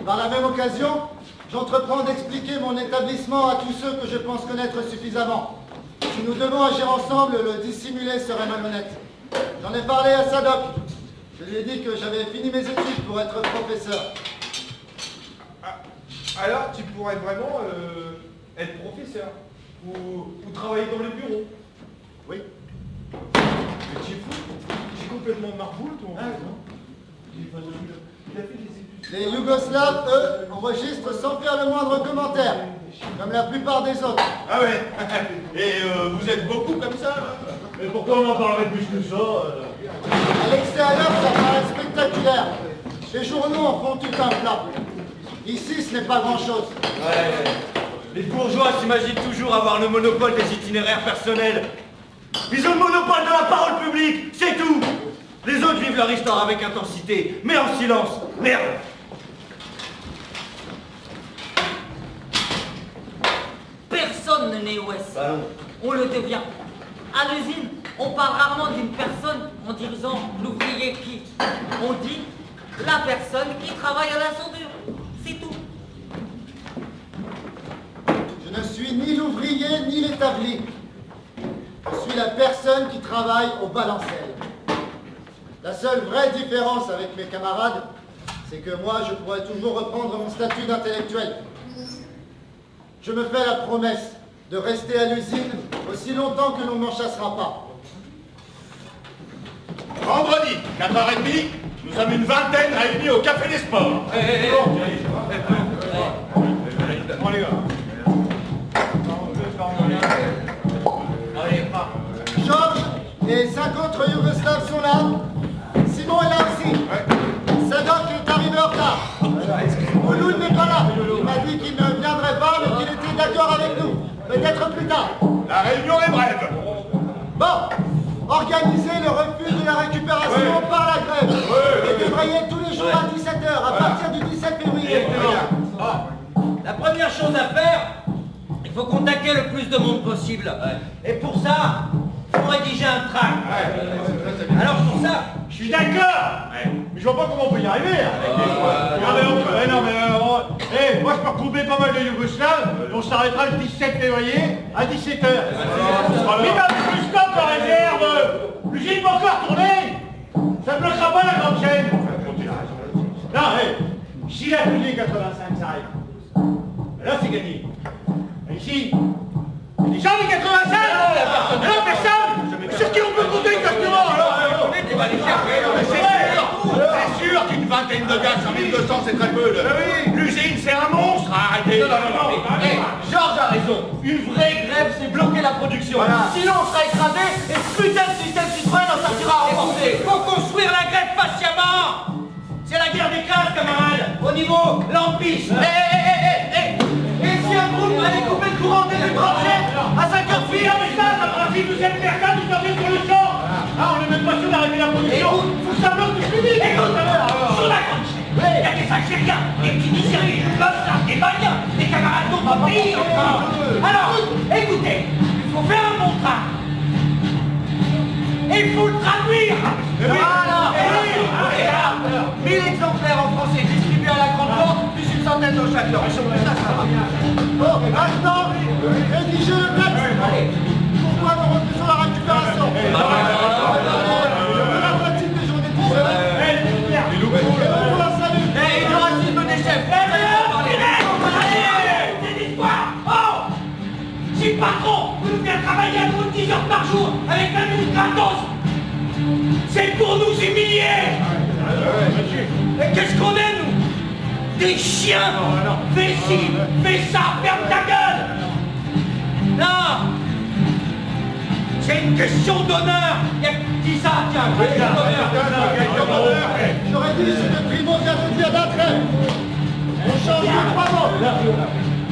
G: Par la même occasion, j'entreprends d'expliquer mon établissement à tous ceux que je pense connaître suffisamment. Si nous devons agir ensemble, le dissimuler serait malhonnête. J'en ai parlé à Sadoc. Je lui ai dit que j'avais fini mes études pour être professeur.
J: Alors, tu pourrais vraiment être professeur ou travailler dans les bureaux.
G: Oui.
J: Mais tu es fou, j'ai complètement marboule, toi. Il a fait des études
G: Les Yougoslaves, eux, enregistrent sans faire le moindre commentaire, comme la plupart des autres.
I: Ah ouais. Et vous êtes beaucoup comme ça là?
E: Mais pourquoi on en parlerait plus que ça
G: À l'extérieur, ça paraît spectaculaire. Les journaux en font tout un plat. Ici, ce n'est pas grand-chose.
F: Ouais. Les bourgeois s'imaginent toujours avoir le monopole des itinéraires personnels. Ils ont le monopole de la parole publique, c'est tout. Les autres vivent leur histoire avec intensité, mais en silence. Merde.
H: Personne ne naît ouest. On le devient. À l'usine, on parle rarement d'une personne en disant l'ouvrier qui. On dit la personne qui travaille à la soudure. C'est tout.
G: Je ne suis ni l'ouvrier ni l'établi. Je suis la personne qui travaille au balancel. La seule vraie différence avec mes camarades, c'est que moi, je pourrais toujours reprendre mon statut d'intellectuel. Je me fais la promesse de rester à l'usine aussi longtemps que l'on n'en chassera pas.
I: Vendredi, 4h30, nous sommes une vingtaine réunis au Café des Sports.
E: Bon les gars.
G: Georges et 5 autres Yougoslaves sont là. Simon est là aussi. Sadok est arrivé en retard. Mouloud n'est pas là. Il m'a dit qu'il ne viendrait pas, mais qu'il était d'accord avec nous. Peut-être plus tard.
I: La réunion est brève.
G: Bon, organisez le refus de la récupération par la grève. Et débrayez tous les jours à 17h, à partir du 17 février.
H: La première chose à faire, il faut contacter le plus de monde possible. Et pour ça, il faut rédiger un tract. Alors pour ça,
E: Je suis d'accord. Mais je vois pas comment on peut y arriver. Moi je peux regrouper pas mal de Yougoslaves. On s'arrêtera le 17 février à 17h. Mais plus stop en réserve. L'usine va encore tourner. Ça ne bloquera pas la grande chaîne. Non, si la fusée 85 s'arrête, là c'est gagné. Et ici, les gens des 85 non, personne. Sur qui on peut compter exactement
I: C'est sûr qu'une vingtaine de gars sur 1200, c'est très peu. L'usine, c'est un monstre. Arrêtez.
F: Georges a raison. Une vraie grève, c'est bloquer la production. Sinon, on sera écrasé et ce putain de système Citroën en sortira renforcé.
H: il faut construire la grève patiemment. C'est la guerre des classes, camarades. Au niveau lampisme.
F: Et si un groupe allait couper le courant dès le 37 à 5h pile,
E: à principe, vous êtes personne, vous sortez sur le champ. On n'est même pas sûr d'arriver à la production. Faut ça bloque tout public.
H: Sur la grande chaîne, il y a des Algériens, des petits Nigériens, des Maliens, des camarades d'autres pays encore. Alors, écoutez, il faut faire un contrat. Et il faut le traduire.
F: Voilà. Et là, 1000 exemplaires en français distribués à la grande porte, plus une centaine dans chaque langue.
G: Bon, maintenant, rédigez le texte. Pourquoi nous refusons la récupération? La pratique des journées de on la salue.
F: Et le racisme des chefs.
H: C'est l'histoire. Oh, si le patron veut nous faire travailler à nous 10 heures par jour avec 20 minutes gratos, c'est pour nous humilier. Et qu'est-ce qu'on est, nous? Des chiens. Fais ci, fais ça, ferme ta gueule. Non. C'est une question d'honneur. Dis ça, tiens, question d'honneur.
G: J'aurais dit ce que Primo vient de dire d'un trait. On change de 3 mots.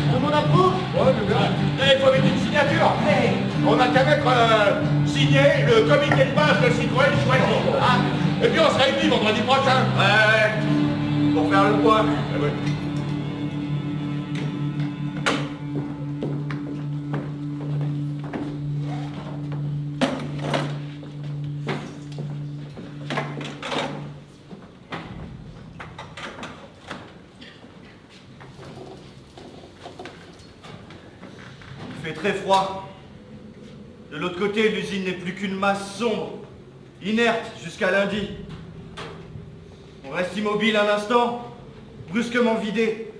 G: Tout le monde approuve?
I: Il faut mettre une signature. On n'a qu'à mettre signé le comité de base de Citroën choisi. Et puis on se réunit vendredi prochain.
F: Pour faire le point. Il fait très froid. De l'autre côté, l'usine n'est plus qu'une masse sombre, inerte jusqu'à lundi. On reste immobile un instant, brusquement vidé.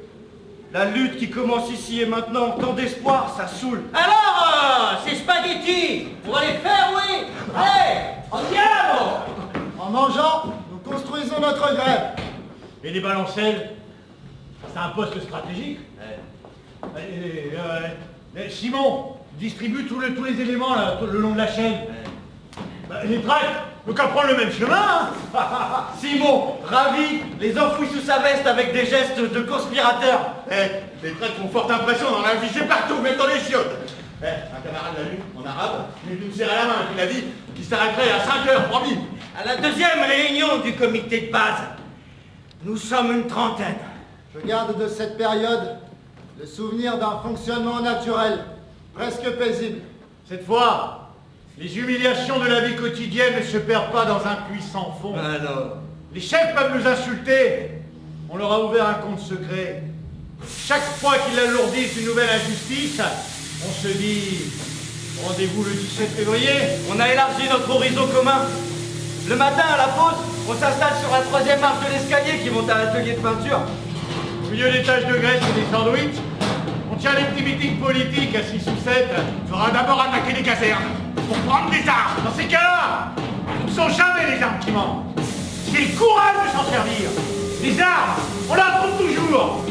F: La lutte qui commence ici et maintenant, tant d'espoir, ça saoule.
H: Alors, ces spaghettis, on va les faire, oui. Allez, andiamo.
G: En mangeant, nous construisons notre grève.
E: Et les balancelles, c'est un poste stratégique. Simon distribue tous les éléments là, le long de la chaîne. Les tracts, donc à prendre le même chemin. Hein.
F: Simon, ravi, les enfouit sous sa veste avec des gestes de conspirateur.
I: Les traites font forte impression dans la vie, c'est partout, même dans les chiottes. Un camarade l'a lu, en arabe, il me serrait la main, il a dit qu'il s'arrêterait à 5 heures, promis.
H: À la deuxième réunion du comité de base, nous sommes une trentaine.
G: Je garde de cette période le souvenir d'un fonctionnement naturel, presque paisible.
E: Cette fois, les humiliations de la vie quotidienne ne se perdent pas dans un puits sans fond.
F: Alors,
E: Les chefs peuvent nous insulter. On leur a ouvert un compte secret. Chaque fois qu'ils alourdissent une nouvelle injustice, on se dit rendez-vous le 17 février.
F: on a élargi notre horizon commun. Le matin, à la pause, on s'installe sur la 3e marche de l'escalier qui monte à l'atelier de peinture.
E: Au milieu des taches de graisse et des sandwichs, on tient les petits meetings politiques à 6 ou 7.
I: Il faudra d'abord attaquer les casernes, pour prendre des armes.
E: Dans ces cas-là, ce ne sont jamais les armes qui manquent. C'est le courage de s'en servir. Les armes, on la trouve toujours.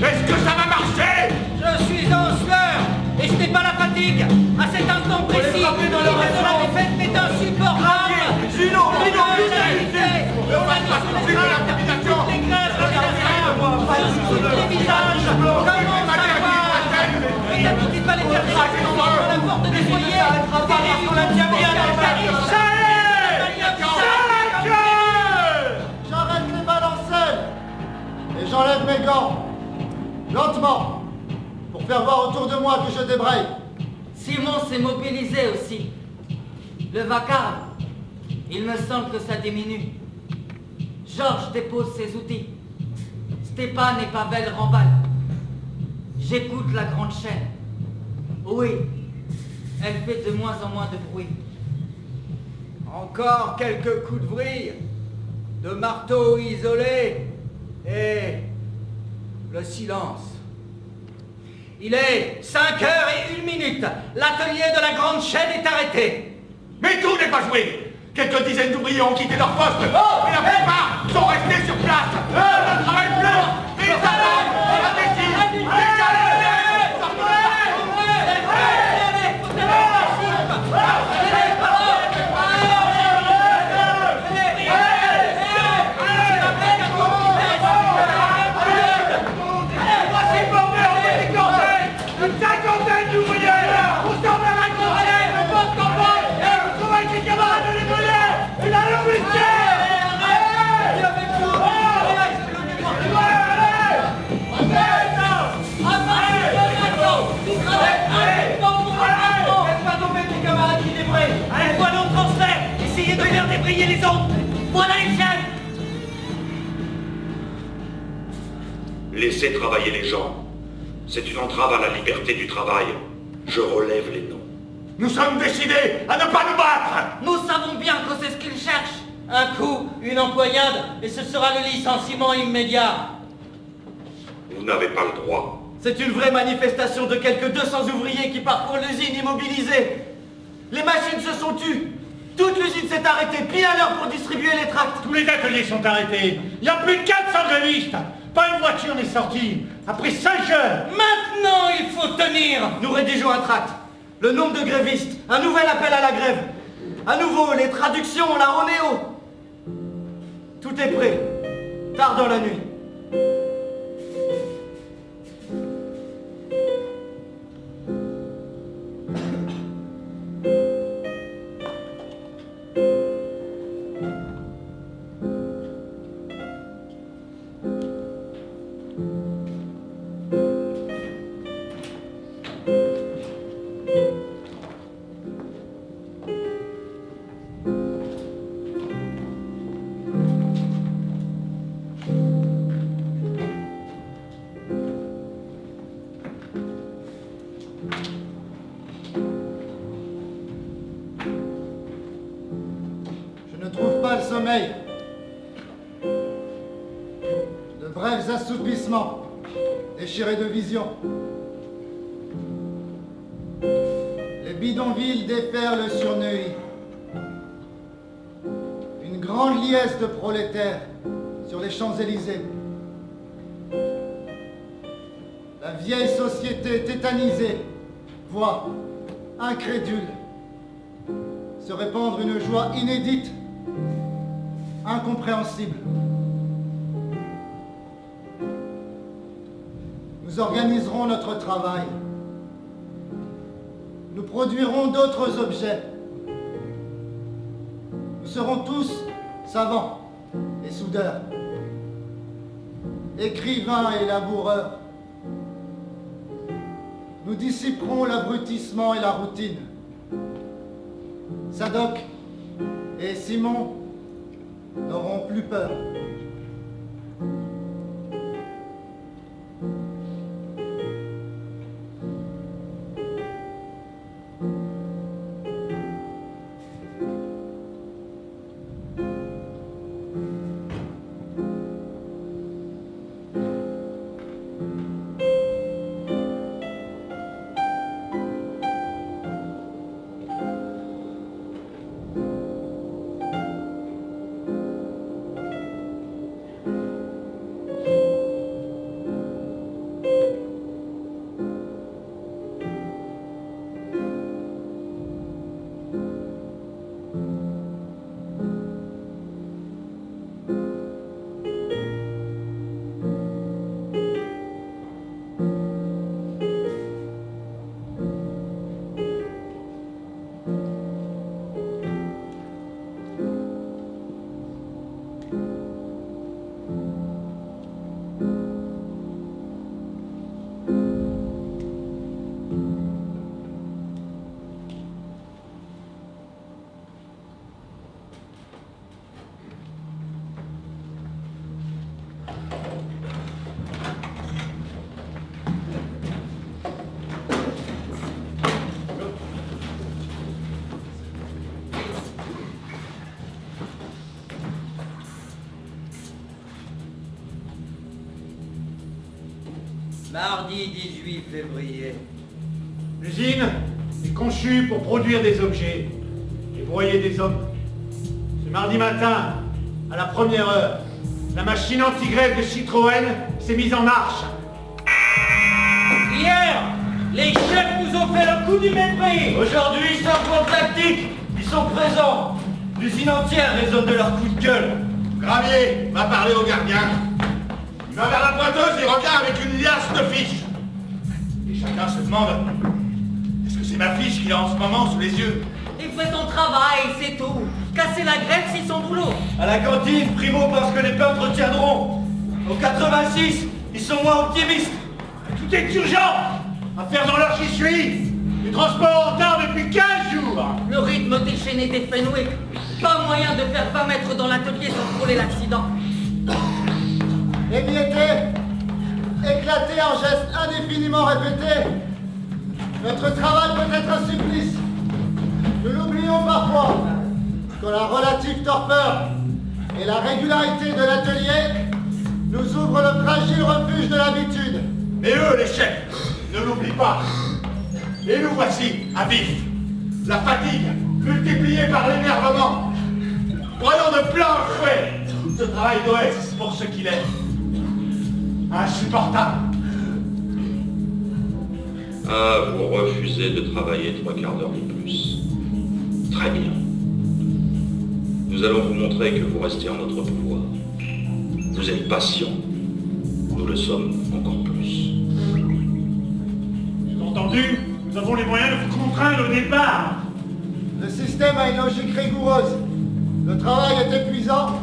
I: Est-ce que ça va marcher?
H: Je suis en sueur et ce n'est pas la fatigue. À cet instant précis,
F: les frapper dans leur
H: l'idée de la
F: assurance.
H: défaite est insupportable.
F: Juno,
H: On
F: Juno,
H: a
F: Juno,
H: unanimité.
I: Ne
H: On a
I: passe pas
H: mis
I: tout de
H: sur
I: suite à
H: les
I: l'intimidation.
H: toutes les grèves, sur les visages. Comment savoir? Peut-être qu'il fallait faire des actions à la porte des foyers. Des réunions
E: Ça y est,
G: J'arrête les balancelles et j'enlève mes gants, lentement, pour faire voir autour de moi que je débraye.
H: Simon s'est mobilisé aussi. Le vacarme, il me semble que ça diminue. Georges dépose ses outils. Stéphane et Pavel remballent. J'écoute la grande chaîne. Oui, elle fait de moins en moins de bruit.
F: Encore quelques coups de vrille, de marteau isolé et le silence.
H: Il est 5h01. L'atelier de la grande chaîne est arrêté.
I: Mais tout n'est pas joué. Quelques dizaines d'ouvriers ont quitté leur poste, mais la plupart sont restés sur place. Le travail pleut, ils attendent la décision.
E: une cinquantaine d'ouvriers. On s'en va la conseil, le poste campagne, et on trouve avec les camarades de l'écolier. Et la révolution.
H: Allez, voilà le transfert. Essayez de faire débrayer les autres. Voilà les chefs.
K: Laissez travailler les gens. C'est une entrave à la liberté du travail. Je relève les noms.
I: Nous sommes décidés à ne pas nous battre.
H: Nous savons bien que c'est ce qu'ils cherchent. Un coup, une employade, et ce sera le licenciement immédiat.
K: Vous n'avez pas le droit.
F: C'est une vraie manifestation de quelques 200 ouvriers qui parcourent l'usine immobilisée. Les machines se sont tues. Toute l'usine s'est arrêtée pile à l'heure pour distribuer les tracts.
E: Tous les ateliers sont arrêtés. Il y a plus de 400 grévistes. Pas une voiture n'est sortie. Après 5 heures.
H: Maintenant, il faut tenir.
F: Nous rédigeons un tract. Le nombre de grévistes. Un nouvel appel à la grève. À nouveau, les traductions, la Ronéo. Tout est prêt. Tard dans la nuit.
G: Je ne trouve pas le sommeil. tels assoupissements, déchirés de vision. Les bidonvilles déferlent sur Neuilly. Une grande liesse de prolétaires sur les Champs-Élysées. La vieille société tétanisée voit, incrédule, se répandre une joie inédite, incompréhensible. Nous organiserons notre travail. Nous produirons d'autres objets. Nous serons tous savants et soudeurs, écrivains et laboureurs. Nous dissiperons l'abrutissement et la routine. Sadoc et Simon n'auront plus peur.
H: Mardi 18 février.
E: L'usine est conçue pour produire des objets et broyer des hommes. Ce mardi matin, à la première heure, la machine anti-grève de Citroën s'est mise en marche.
H: Hier, les chefs nous ont fait le coup du mépris.
F: Aujourd'hui, sans plan tactique, ils sont présents. L'usine entière résonne de leur coup de gueule.
I: Gravier va parler au gardien. Il va vers la pointeuse et revient avec une liasse de fiches. Et chacun se demande, est-ce que c'est ma fiche qu'il a en ce moment sous les yeux?
H: Il fait son travail, c'est tout. Casser la grève, c'est son boulot.
F: À la cantine, Primo pense que les peintres tiendront. Au 86, ils sont moins optimistes.
E: Tout est urgent à faire dans l'heure qui suit. Du transport en retard depuis 15 jours.
H: Le rythme déchaîné des Fenwick. Pas moyen de faire 20 mètres dans l'atelier sans frôler l'accident.
G: Émietté, éclaté en gestes indéfiniment répétés, notre travail peut être un supplice. Nous l'oublions parfois, que la relative torpeur et la régularité de l'atelier nous ouvrent le fragile refuge de l'habitude.
I: Mais eux, les chefs, ne l'oublient pas. Et nous voici, à vif. La fatigue, multipliée par l'énervement. Prenons de plein fouet ce travail d'OS pour ce qu'il est. Insupportable.
K: Ah, vous refusez de travailler 3 quarts d'heure de plus. Très bien. Nous allons vous montrer que vous restez en notre pouvoir. Vous êtes patient. Nous le sommes encore plus.
E: J'ai entendu, nous avons les moyens de vous contraindre au départ.
G: Le système a une logique rigoureuse. Le travail est épuisant,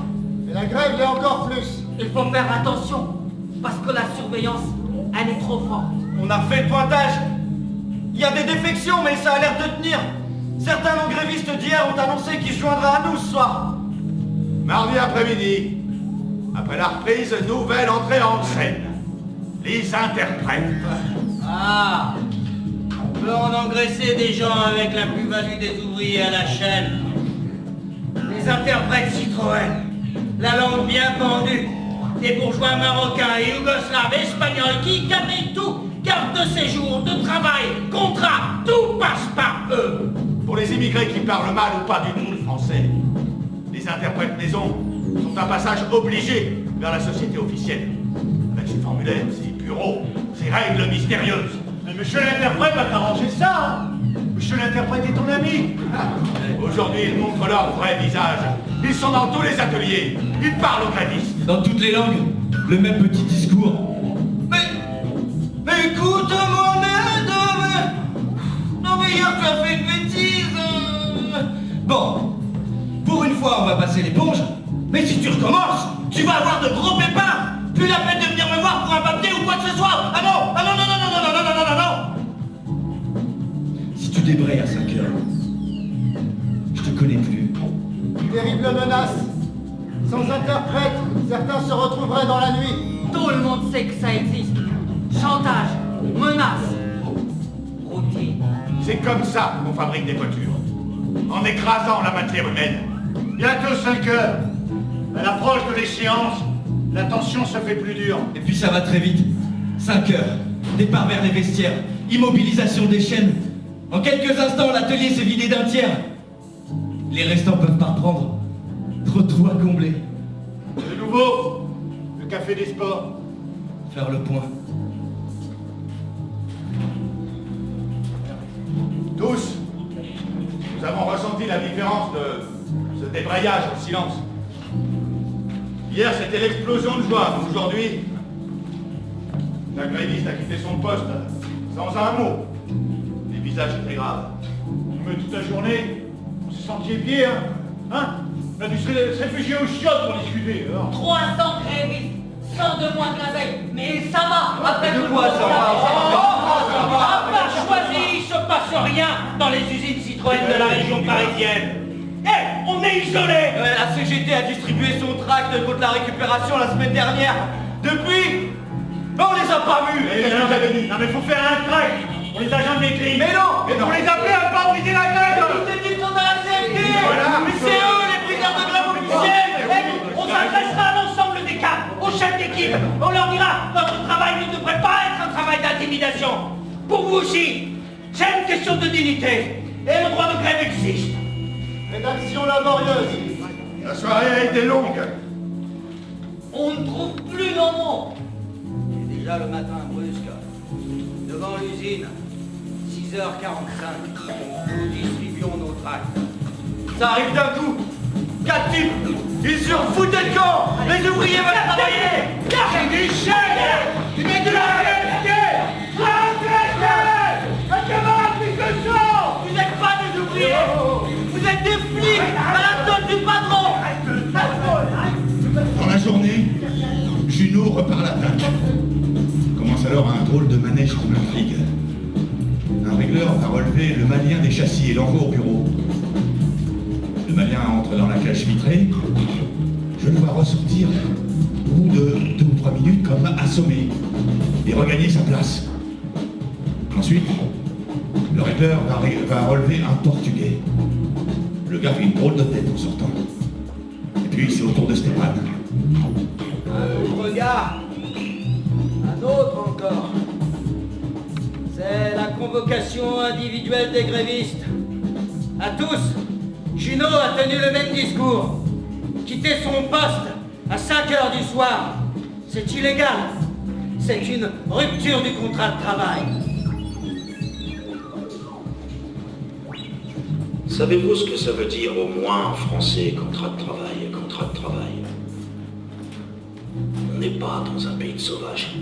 G: et la grève l'est encore plus.
H: Il faut faire attention, parce que la surveillance, elle est trop forte.
F: On a fait le pointage. Il y a des défections, mais ça a l'air de tenir. Certains non-grévistes d'hier ont annoncé qu'ils se joindraient à nous ce soir.
I: Mardi après-midi, après la reprise, nouvelle entrée en scène. Les interprètes.
H: Ah, on peut en engraisser des gens avec la plus-value des ouvriers à la chaîne. Les interprètes Citroën, la langue bien pendue, des bourgeois marocains et yougoslaves, espagnols qui gagnent tout, carte de séjour, de travail, contrat, tout passe par eux.
I: Pour les immigrés qui parlent mal ou pas du monde français, les interprètes maison sont un passage obligé vers la société officielle. Avec ses formulaires, ses bureaux, ses règles mystérieuses.
E: Mais monsieur l'interprète va t'arranger ça, hein. Monsieur l'interprète est ton ami.
I: Aujourd'hui, ils montrent leur vrai visage. Ils sont dans tous les ateliers. Ils parlent aux gradistes.
F: Dans toutes les langues, le même petit discours. Mais écoute-moi, madame. Non mais hier tu as fait une bêtise. Bon, pour une fois on va passer l'éponge. Mais si tu recommences, tu vas avoir de gros pépins. Plus la peine de venir me voir pour un papier ou quoi que ce soit. Ah non, ah non, non, non, non, non, non, non, non, non, non. Si tu débrayes à 5 heures, je te connais plus.
G: Terrible menace. Sans interprète, certains se retrouveraient dans la nuit.
L: Tout le monde sait que ça existe. Chantage, menace, routine.
I: C'est comme ça qu'on fabrique des voitures. En écrasant la matière humaine.
E: Bientôt 5 heures. À l'approche de l'échéance, la tension se fait plus dure.
F: Et puis ça va très vite. 5 heures, départ vers les vestiaires, immobilisation des chaînes. En quelques instants, l'atelier s'est vidé d'un tiers. Les restants peuvent pas reprendre. Trop de trous à combler.
E: De nouveau, le café des sports.
F: Faire le point.
I: Tous, nous avons ressenti la différence de ce débrayage en silence. Hier, c'était l'explosion de joie, mais aujourd'hui, la gréviste a quitté son poste sans un mot. Les visages très graves.
E: Mais toute la journée, on s'est senti épié, hein. On a dû se réfugier aux chiottes pour discuter. Alors.
L: 300 grévistes, 100 de moins que la veille. Mais ça va, après
F: De
L: tout le
F: quoi
L: monde
F: ça va?
H: À part choisi, il se passe rien dans les usines Citroën de la région parisienne. Eh, on est isolés.
F: La CGT a distribué son tract contre la récupération la semaine dernière. Depuis, on les a pas vus.
E: Non mais faut faire un tract pour les agents de maîtrise.
F: Mais non,
E: Mais pour les appeler à pas briser la grève.
H: Tous ces types sont dans la CFT.
I: Voilà.
H: Mais c'est eux les prisonniers de grève officielle. Eh, on s'adressera à l'ensemble des cadres, aux chefs d'équipe. On leur dira, votre travail ne devrait pas être un travail d'intimidation. Pour vous aussi, c'est une question de dignité. Et le droit de grève existe.
G: Rédaction laborieuse.
I: La soirée a été longue.
H: On ne trouve plus nos mots. Et déjà le matin brusque, devant l'usine, 6h45, nous distribuons nos tracts.
F: Ça arrive d'un coup. 4 types, ils se foutaient de camp. Les ouvriers veulent travailler.
H: C'est du chèque. Tu mets de la réalité. Vous n'êtes pas des ouvriers. Vous êtes des flics à la tête du patron.
I: Dans la journée, Junot repart à l'attaque. Commence alors un drôle de manège comme l'intrigue. Un régleur va relever le malien des châssis et l'envoie au bureau. Le malien entre dans la cage vitrée. Je le vois ressortir au bout de 2 ou 3 minutes comme assommé et regagner sa place. Ensuite, le régleur va relever un portugais. Le gars fait une drôle de tête en sortant. Et puis c'est au tour de Stéphane.
H: Un autre gars, un autre encore. C'est la convocation individuelle des grévistes. À tous, Junot a tenu le même discours. Quitter son poste à 5 heures du soir, c'est illégal. C'est une rupture du contrat de travail.
K: Savez-vous ce que ça veut dire au moins en français, contrat de travail, contrat de travail? On n'est pas dans un pays de sauvages.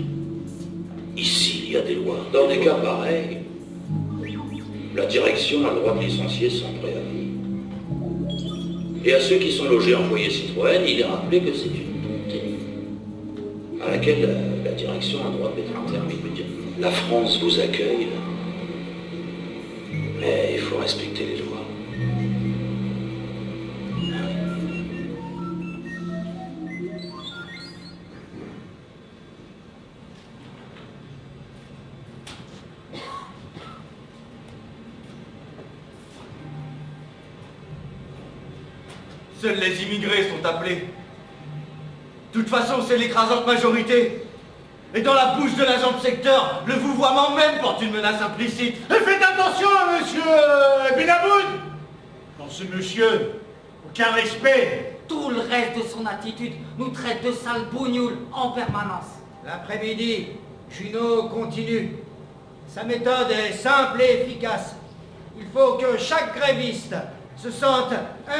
K: Ici, il y a des lois. Dans des cas pareils, la direction a le droit de licencier sans préavis. Et à ceux qui sont logés en foyer Citroën, il est rappelé que c'est une bonté à laquelle la direction a le droit de mettre un terme immédiat. La France vous accueille, mais il faut respecter les lois.
F: Seuls les immigrés sont appelés. De toute façon, c'est l'écrasante majorité. Et dans la bouche de l'agent de secteur, le vouvoiement même porte une menace implicite.
E: Et faites attention à monsieur Benaboud. Dans ce monsieur, aucun respect.
L: Tout le reste de son attitude nous traite de sales bougnoules en permanence.
H: L'après-midi, Junot continue. Sa méthode est simple et efficace. Il faut que chaque gréviste se sente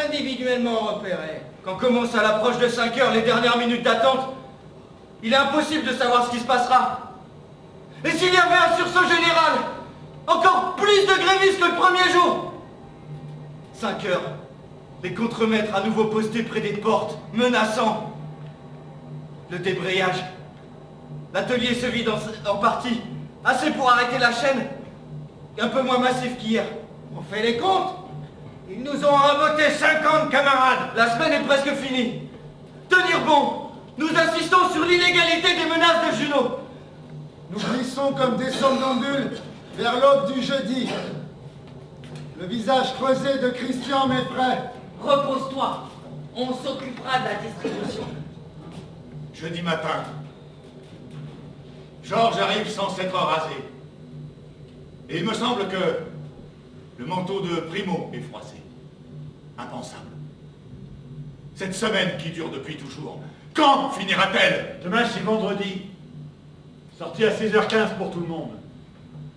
H: individuellement repéré.
F: Quand commence à l'approche de 5 heures les dernières minutes d'attente, il est impossible de savoir ce qui se passera. Et s'il y avait un sursaut général, encore plus de grévistes que le premier jour. 5 heures, les contremaîtres à nouveau postés près des portes, menaçants. Le débrayage. L'atelier se vide en partie, assez pour arrêter la chaîne, un peu moins massif qu'hier.
H: On fait les comptes. Ils nous ont raboté 50 camarades.
F: La semaine est presque finie. Tenir bon. Nous insistons sur l'illégalité des menaces de Junot.
G: Nous glissons comme des somnambules vers l'aube du jeudi. Le visage creusé de Christian m'effraie.
L: Repose-toi, on s'occupera de la distribution.
I: Jeudi matin, Georges arrive sans s'être rasé. Et il me semble que le manteau de Primo est froissé. Impensable. Cette semaine qui dure depuis toujours, quand finira-t-elle?
E: Demain, c'est vendredi. Sortie à 16h15 pour tout le monde.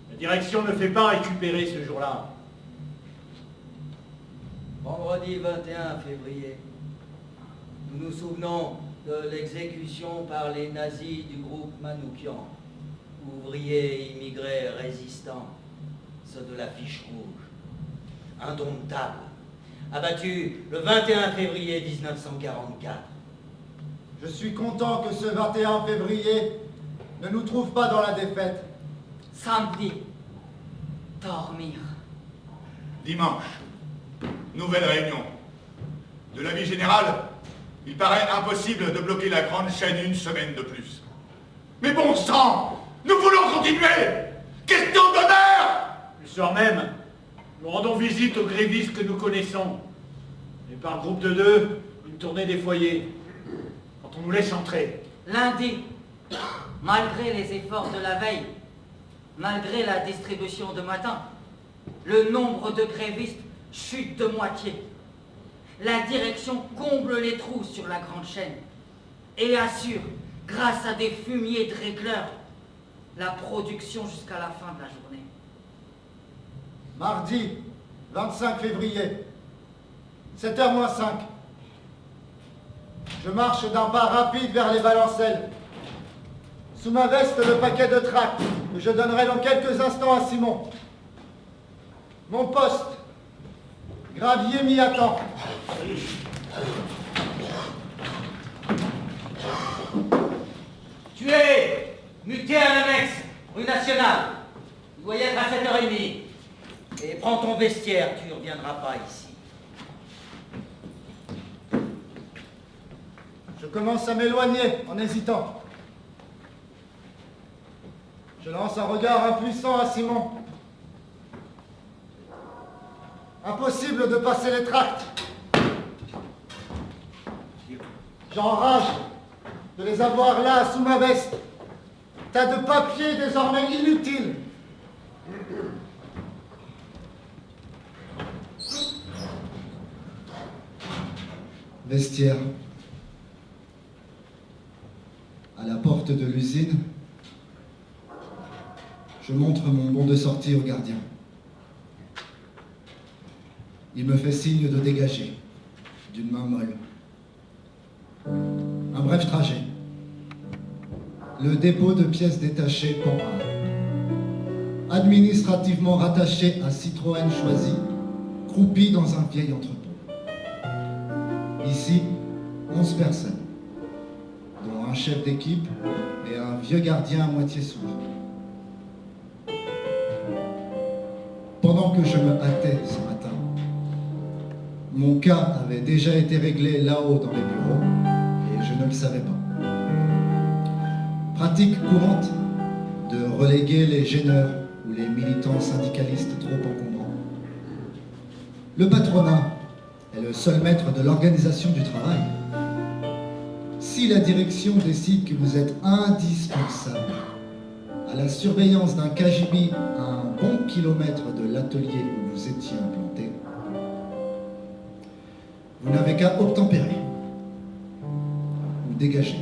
E: La direction ne fait pas récupérer ce jour-là.
H: Vendredi 21 février. Nous nous souvenons de l'exécution par les nazis du groupe Manoukian. Ouvriers, immigrés, résistants. Ceux de la fiche rouge. Indomptables. Abattus le 21 février 1944.
G: Je suis content que ce 21 février ne nous trouve pas dans la défaite.
L: Samedi, dormir.
I: Dimanche, nouvelle réunion. De l'avis général, il paraît impossible de bloquer la grande chaîne une semaine de plus. Mais bon sang, nous voulons continuer. Question d'honneur.
E: Le soir même, nous rendons visite aux grévistes que nous connaissons. Et par groupe de 2, une tournée des foyers. Quand on nous laisse entrer.
L: Lundi, malgré les efforts de la veille, malgré la distribution de matin, le nombre de grévistes chute de moitié. La direction comble les trous sur la grande chaîne et assure, grâce à des fumiers de régleurs, la production jusqu'à la fin de la journée.
G: Mardi, 25 février, 7h-5. Je marche d'un pas rapide vers les balancelles. Sous ma veste, le paquet de tracts que je donnerai dans quelques instants à Simon. Mon poste, gravier m'y attend.
H: Tu es muté à l'annexe, rue Nationale. Tu dois y être à 7h30. Et prends ton vestiaire, tu ne reviendras pas ici.
G: Je commence à m'éloigner en hésitant. Je lance un regard impuissant à Simon. Impossible de passer les tracts. J'enrage de les avoir là, sous ma veste. Tas de papier désormais inutile.
D: Vestiaire. À la porte de l'usine, je montre mon bon de sortie au gardien. Il me fait signe de dégager, d'une main molle. Un bref trajet. Le dépôt de pièces détachées Pampa. Administrativement rattaché à Citroën choisi, croupi dans un vieil entrepôt. Ici, 11 personnes, dont un chef d'équipe et un vieux gardien à moitié sourd. Pendant que je me hâtais ce matin, mon cas avait déjà été réglé là-haut dans les bureaux et je ne le savais pas. Pratique courante de reléguer les gêneurs ou les militants syndicalistes trop encombrants. Le patronat est le seul maître de l'organisation du travail. Si la direction décide que vous êtes indispensable à la surveillance d'un KGB à un bon kilomètre de l'atelier où vous étiez implanté, vous n'avez qu'à obtempérer ou dégager.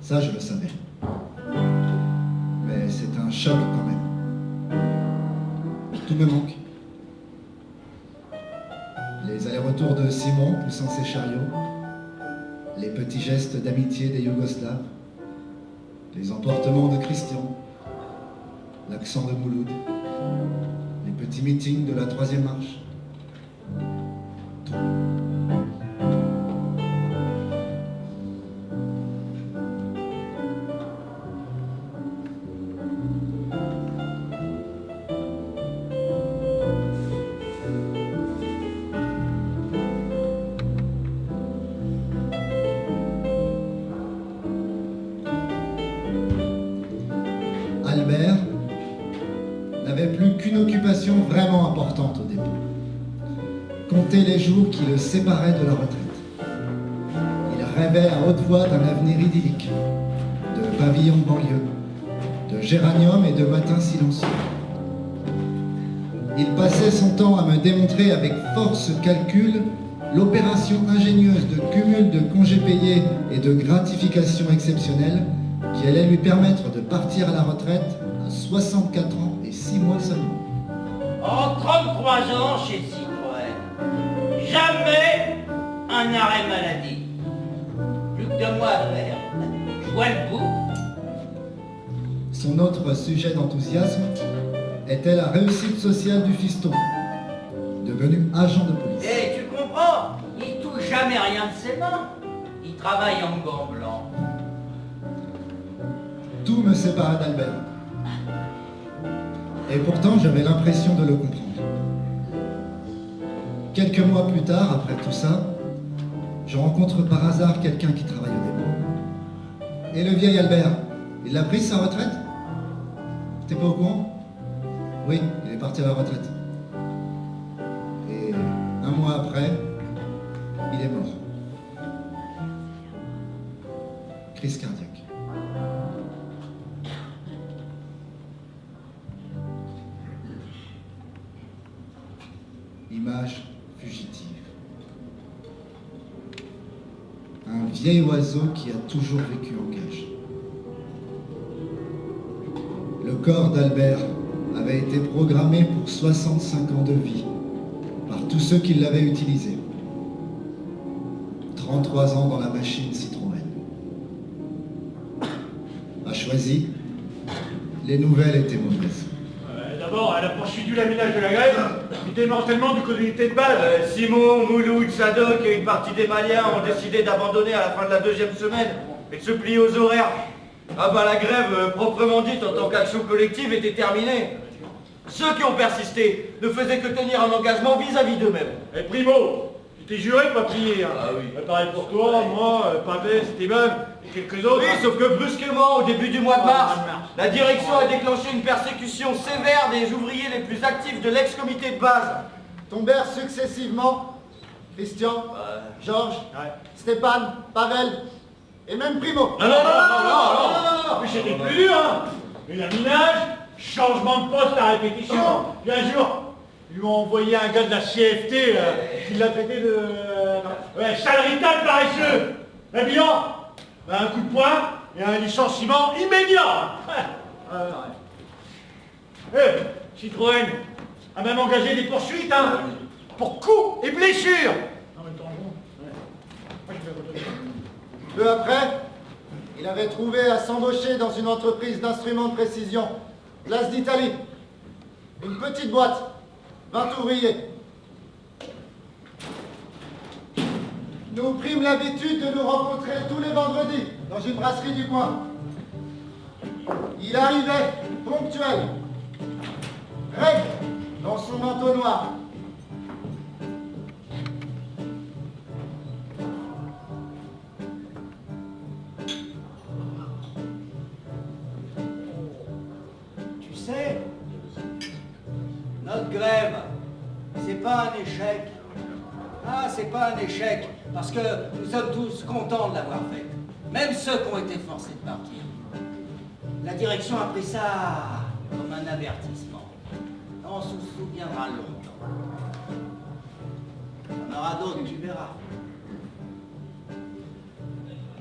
D: Ça, je le savais. Mais c'est un choc quand même. Tout me manque. Les allers-retours de Simon poussant ses chariots, les petits gestes d'amitié des Yougoslaves, les emportements de Christian, l'accent de Mouloud, les petits meetings de la 3e marche. Tout. Albert n'avait plus qu'une occupation vraiment importante au début. Compter les jours qui le séparaient de la retraite. Il rêvait à haute voix d'un avenir idyllique, de pavillons de banlieue, de géranium et de matins silencieux. Il passait son temps à me démontrer avec force calcul l'opération ingénieuse de cumul de congés payés et de gratifications exceptionnelles qui allait lui permettre de partir à la retraite à 64 ans et 6 mois seulement.
H: En 33 ans chez Citroën, jamais un arrêt maladie. Plus que 2 mois à faire. Je vois le bout.
D: Son autre sujet d'enthousiasme était la réussite sociale du fiston, devenu agent de police.
H: Et tu comprends, il touche jamais rien de ses mains. Il travaille en gants blancs.
D: Tout me séparait d'Albert. Et pourtant, j'avais l'impression de le comprendre. Quelques mois plus tard, après tout ça, je rencontre par hasard quelqu'un qui travaille au dépôt. Et le vieil Albert, il a pris sa retraite? T'es pas au courant? Oui, il est parti à la retraite. Et un mois après, il est mort. Crise cardiaque. Image fugitive. Un vieil oiseau qui a toujours vécu en cage. Le corps d'Albert avait été programmé pour 65 ans de vie par tous ceux qui l'avaient utilisé. 33 ans dans la machine Citroën. A choisi, les nouvelles étaient mauvaises.
E: D'abord, elle a poursuivi l'aménage de la grève, le démantèlement du comité de base.
F: Simon, Mouloud, Sadok et une partie des Maliens ont décidé d'abandonner à la fin de la 2e semaine et de se plier aux horaires. Ah bah la grève, proprement dite en tant qu'action collective, était terminée. Ceux qui ont persisté ne faisaient que tenir un engagement vis-à-vis d'eux-mêmes.
E: Et Primo, tu t'es juré de pas plier. Hein.
F: Ah oui.
E: Pareil pour toi, moi, Pavé, Steven et quelques autres.
F: Oui, sauf que brusquement, au début du mois de mars, la direction a déclenché une persécution sévère des ouvriers les plus actifs de l'ex-comité de base.
G: Tombèrent successivement Christian, Georges, Stéphane, Pavel et même Primo.
E: Non. Mais c'était plus dur, hein. Une laminage, changement de poste à répétition. Puis un jour, ils lui ont envoyé un gars de la CFT qui l'a traité de... salarital paresseux. Et bilan, un coup de poing et un licenciement immédiat. Citroën a même engagé des poursuites, hein, pour coups et blessures.
G: Peu après, il avait trouvé à s'embaucher dans une entreprise d'instruments de précision, Place d'Italie. Une petite boîte, 20 ouvriers. Nous prîmes l'habitude de nous rencontrer tous les vendredis dans une brasserie du coin. Il arrivait, ponctuel, règle dans son manteau noir.
H: Tu sais, notre grève, c'est pas un échec. Ah, c'est pas un échec, parce que nous sommes tous contents de l'avoir fait. Même ceux qui ont été forcés de partir. La direction a pris ça comme un avertissement. On se souviendra longtemps. Il y en aura d'autres, tu verras.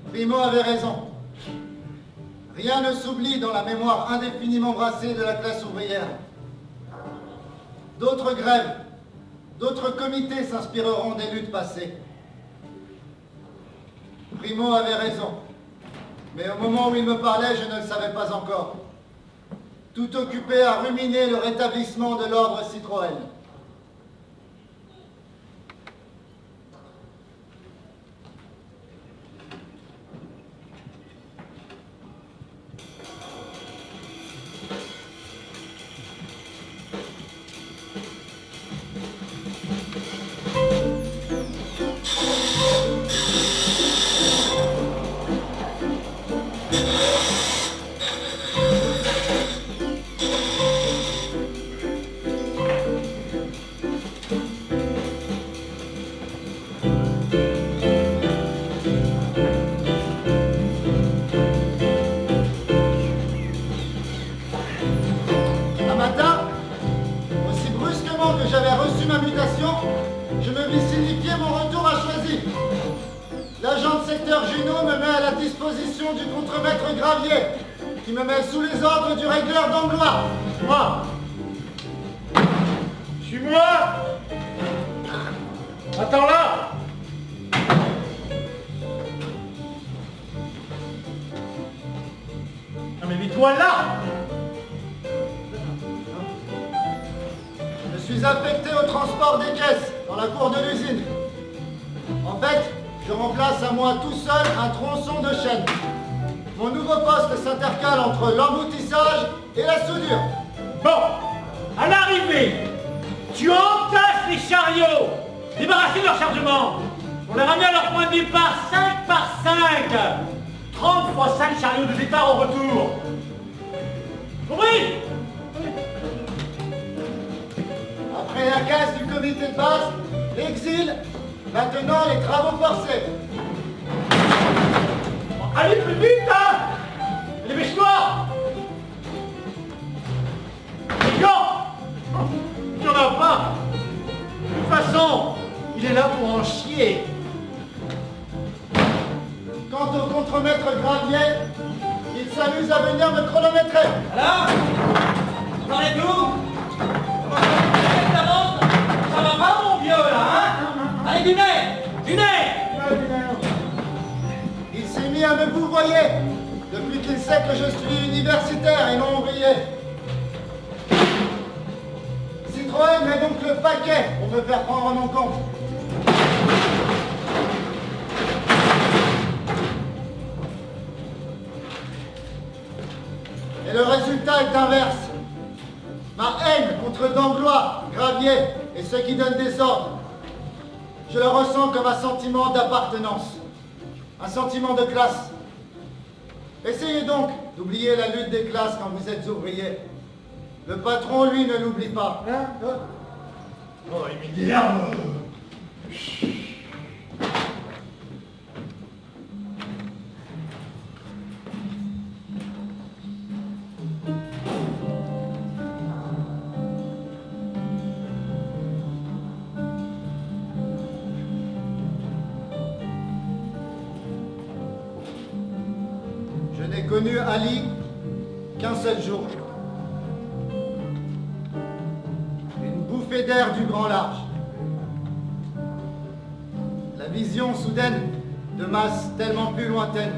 G: Primo avait raison. Rien ne s'oublie dans la mémoire indéfiniment brassée de la classe ouvrière. D'autres grèves, d'autres comités s'inspireront des luttes passées. Primo avait raison. Mais au moment où il me parlait, je ne le savais pas encore. Tout occupé à ruminer le rétablissement de l'ordre Citroën. Du contremaître Gravier, qui me met sous les ordres du régleur d'Anglois.
E: Moi. Suis-moi. Attends là. Non mais mets-toi là.
G: Je suis affecté au transport des caisses dans la cour de l'usine. En fait, je remplace à moi tout seul un tronçon de chaîne. Mon nouveau poste s'intercale entre l'emboutissage et la soudure.
E: Bon, à l'arrivée, tu entasses les chariots, débarrassés de leur chargement. On les ramène à leur point de départ 5 par 5. 30 fois 5 chariots de départ au retour. Compris?
G: Après la casse du comité de base, l'exil, maintenant les travaux forcés.
E: Allez plus vite, hein! Dépêche-toi! Les gants! Il n'y en a pas! De toute façon, il est là pour en chier.
G: Quant au contremaître Gravier, il s'amuse à venir me chronométrer.
H: Alors? Vous en êtes où? Ça va pas, mon vieux, là, hein? Allez, du nez! Du nez!
G: Il s'est mis à me vouvoyer depuis qu'il sait que je suis universitaire et non ouvrier. Citroën met donc le paquet pour me faire prendre mon compte. Et le résultat est inverse. Ma haine contre d'Anglois, Gravier et ceux qui donnent des ordres, je le ressens comme un sentiment d'appartenance. Un sentiment de classe. Essayez donc d'oublier la lutte des classes quand vous êtes ouvrier. Le patron, lui, ne l'oublie pas. Hein?
E: Oh, il m'énerve.
G: Je n'ai connu Ali qu'un seul jour. Une bouffée d'air du grand large. La vision soudaine de masse tellement plus lointaine.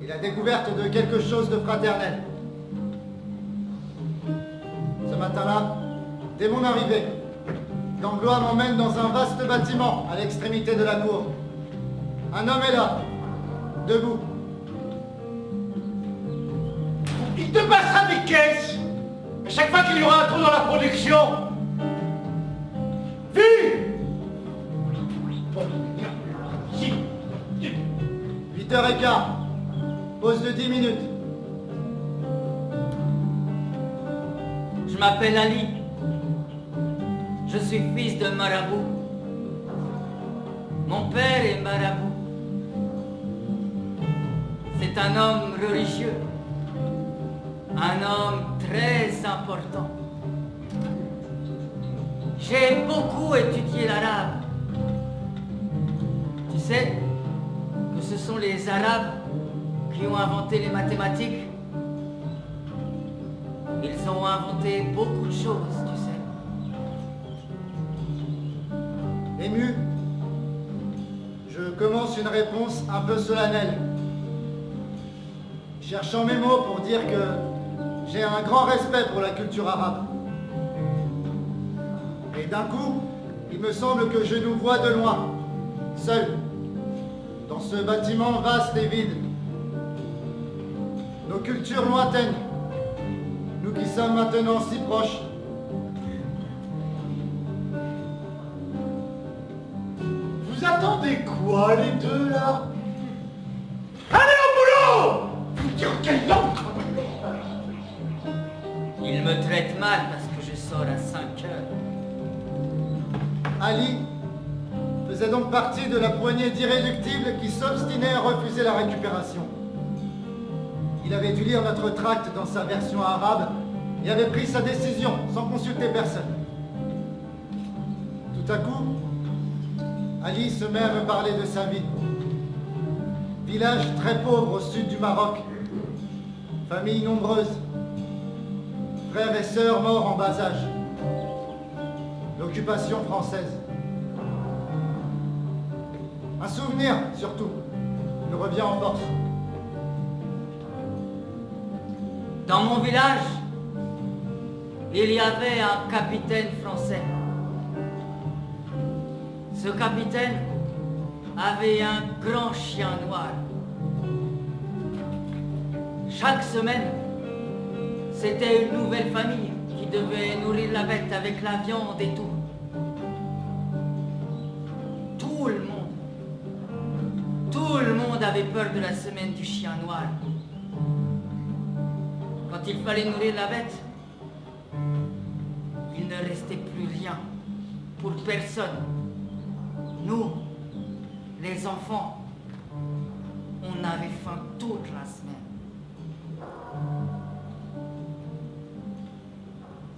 G: Et la découverte de quelque chose de fraternel. Ce matin-là, dès mon arrivée, Langlois m'emmène dans un vaste bâtiment à l'extrémité de la cour. Un homme est là, debout.
E: Il te passera des caisses à chaque fois qu'il y aura un trou dans la production. Vite!
G: 8h15. Pause de 10 minutes.
L: Je m'appelle Ali. Je suis fils de marabout. Mon père est marabout. C'est un homme religieux, un homme très important. J'ai beaucoup étudié l'arabe. Tu sais que ce sont les Arabes qui ont inventé les mathématiques. Ils ont inventé beaucoup de choses, tu sais.
G: Ému, je commence une réponse un peu solennelle. Cherchant mes mots pour dire que j'ai un grand respect pour la culture arabe. Et d'un coup, il me semble que je nous vois de loin, seuls, dans ce bâtiment vaste et vide. Nos cultures lointaines, nous qui sommes maintenant si proches.
E: Vous attendez quoi, les deux, là? Allez au boulot! Vous dire quelle langue?
L: Il me traite mal parce que je sors à 5 heures.
G: Ali faisait donc partie de la poignée d'irréductibles qui s'obstinaient à refuser la récupération. Il avait dû lire notre tract dans sa version arabe et avait pris sa décision sans consulter personne. Tout à coup, Ali se met à me parler de sa vie. Village très pauvre au sud du Maroc, famille nombreuse, frères et sœurs morts en bas âge, l'occupation française. Un souvenir, surtout, me revient en force.
L: Dans mon village, il y avait un capitaine français. Ce capitaine avait un grand chien noir. Chaque semaine, c'était une nouvelle famille qui devait nourrir la bête avec la viande et tout. Tout le monde avait peur de la semaine du chien noir. Quand il fallait nourrir la bête, il ne restait plus rien pour personne. Nous, les enfants, on avait faim toute la semaine.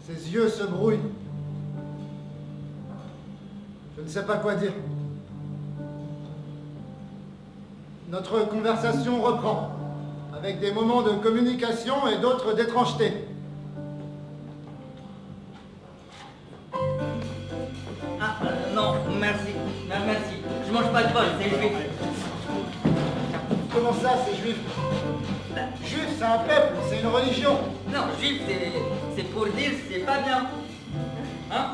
G: Ses yeux se brouillent. Je ne sais pas quoi dire. Notre conversation reprend, avec des moments de communication et d'autres d'étrangeté.
L: Ah, non, merci. Non, merci. Je mange pas de vol, c'est juif.
G: Comment ça, c'est juif? Juif, c'est un peuple, c'est une religion.
L: Non, juif, c'est pour dire c'est pas bien. Hein?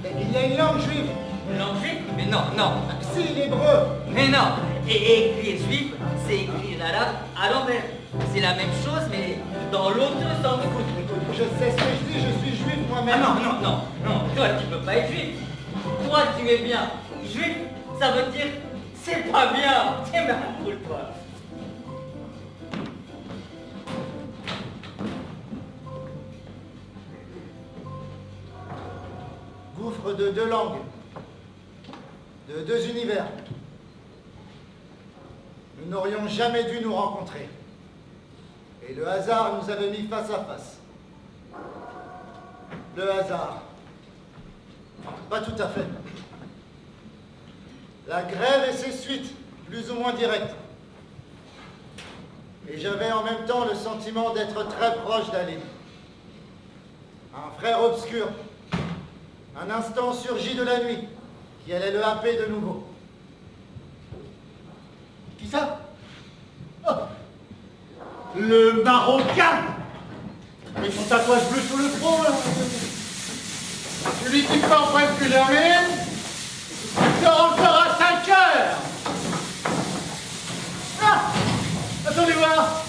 G: Mais il y a une langue juive.
L: Une langue juive? Mais non, non.
G: Si, l'hébreu.
L: Mais non. Et écrire juif, c'est écrire l'arabe à l'envers. C'est la même chose, mais dans l'autre sens.
G: Écoute, je sais ce que je dis, je suis juif moi-même.
L: Ah non. Toi, tu peux pas être juif. Toi, tu es bien. Juif, ça veut dire c'est pas bien. C'est mal pour toi.
G: Gouffre de deux langues, de deux univers. Nous n'aurions jamais dû nous rencontrer. Et le hasard nous avait mis face à face. Le hasard. Pas tout à fait. La grève et ses suites, plus ou moins directes. Et j'avais en même temps le sentiment d'être très proche d'Ali. Un frère obscur. Un instant surgit de la nuit, qui allait le happer de nouveau.
E: Qui ça? Oh. Le Marocain! Avec son tatouage bleu sur le front, là. Celui qui part presque jamais, sort encore à 5 heures! Ah! Attendez voir!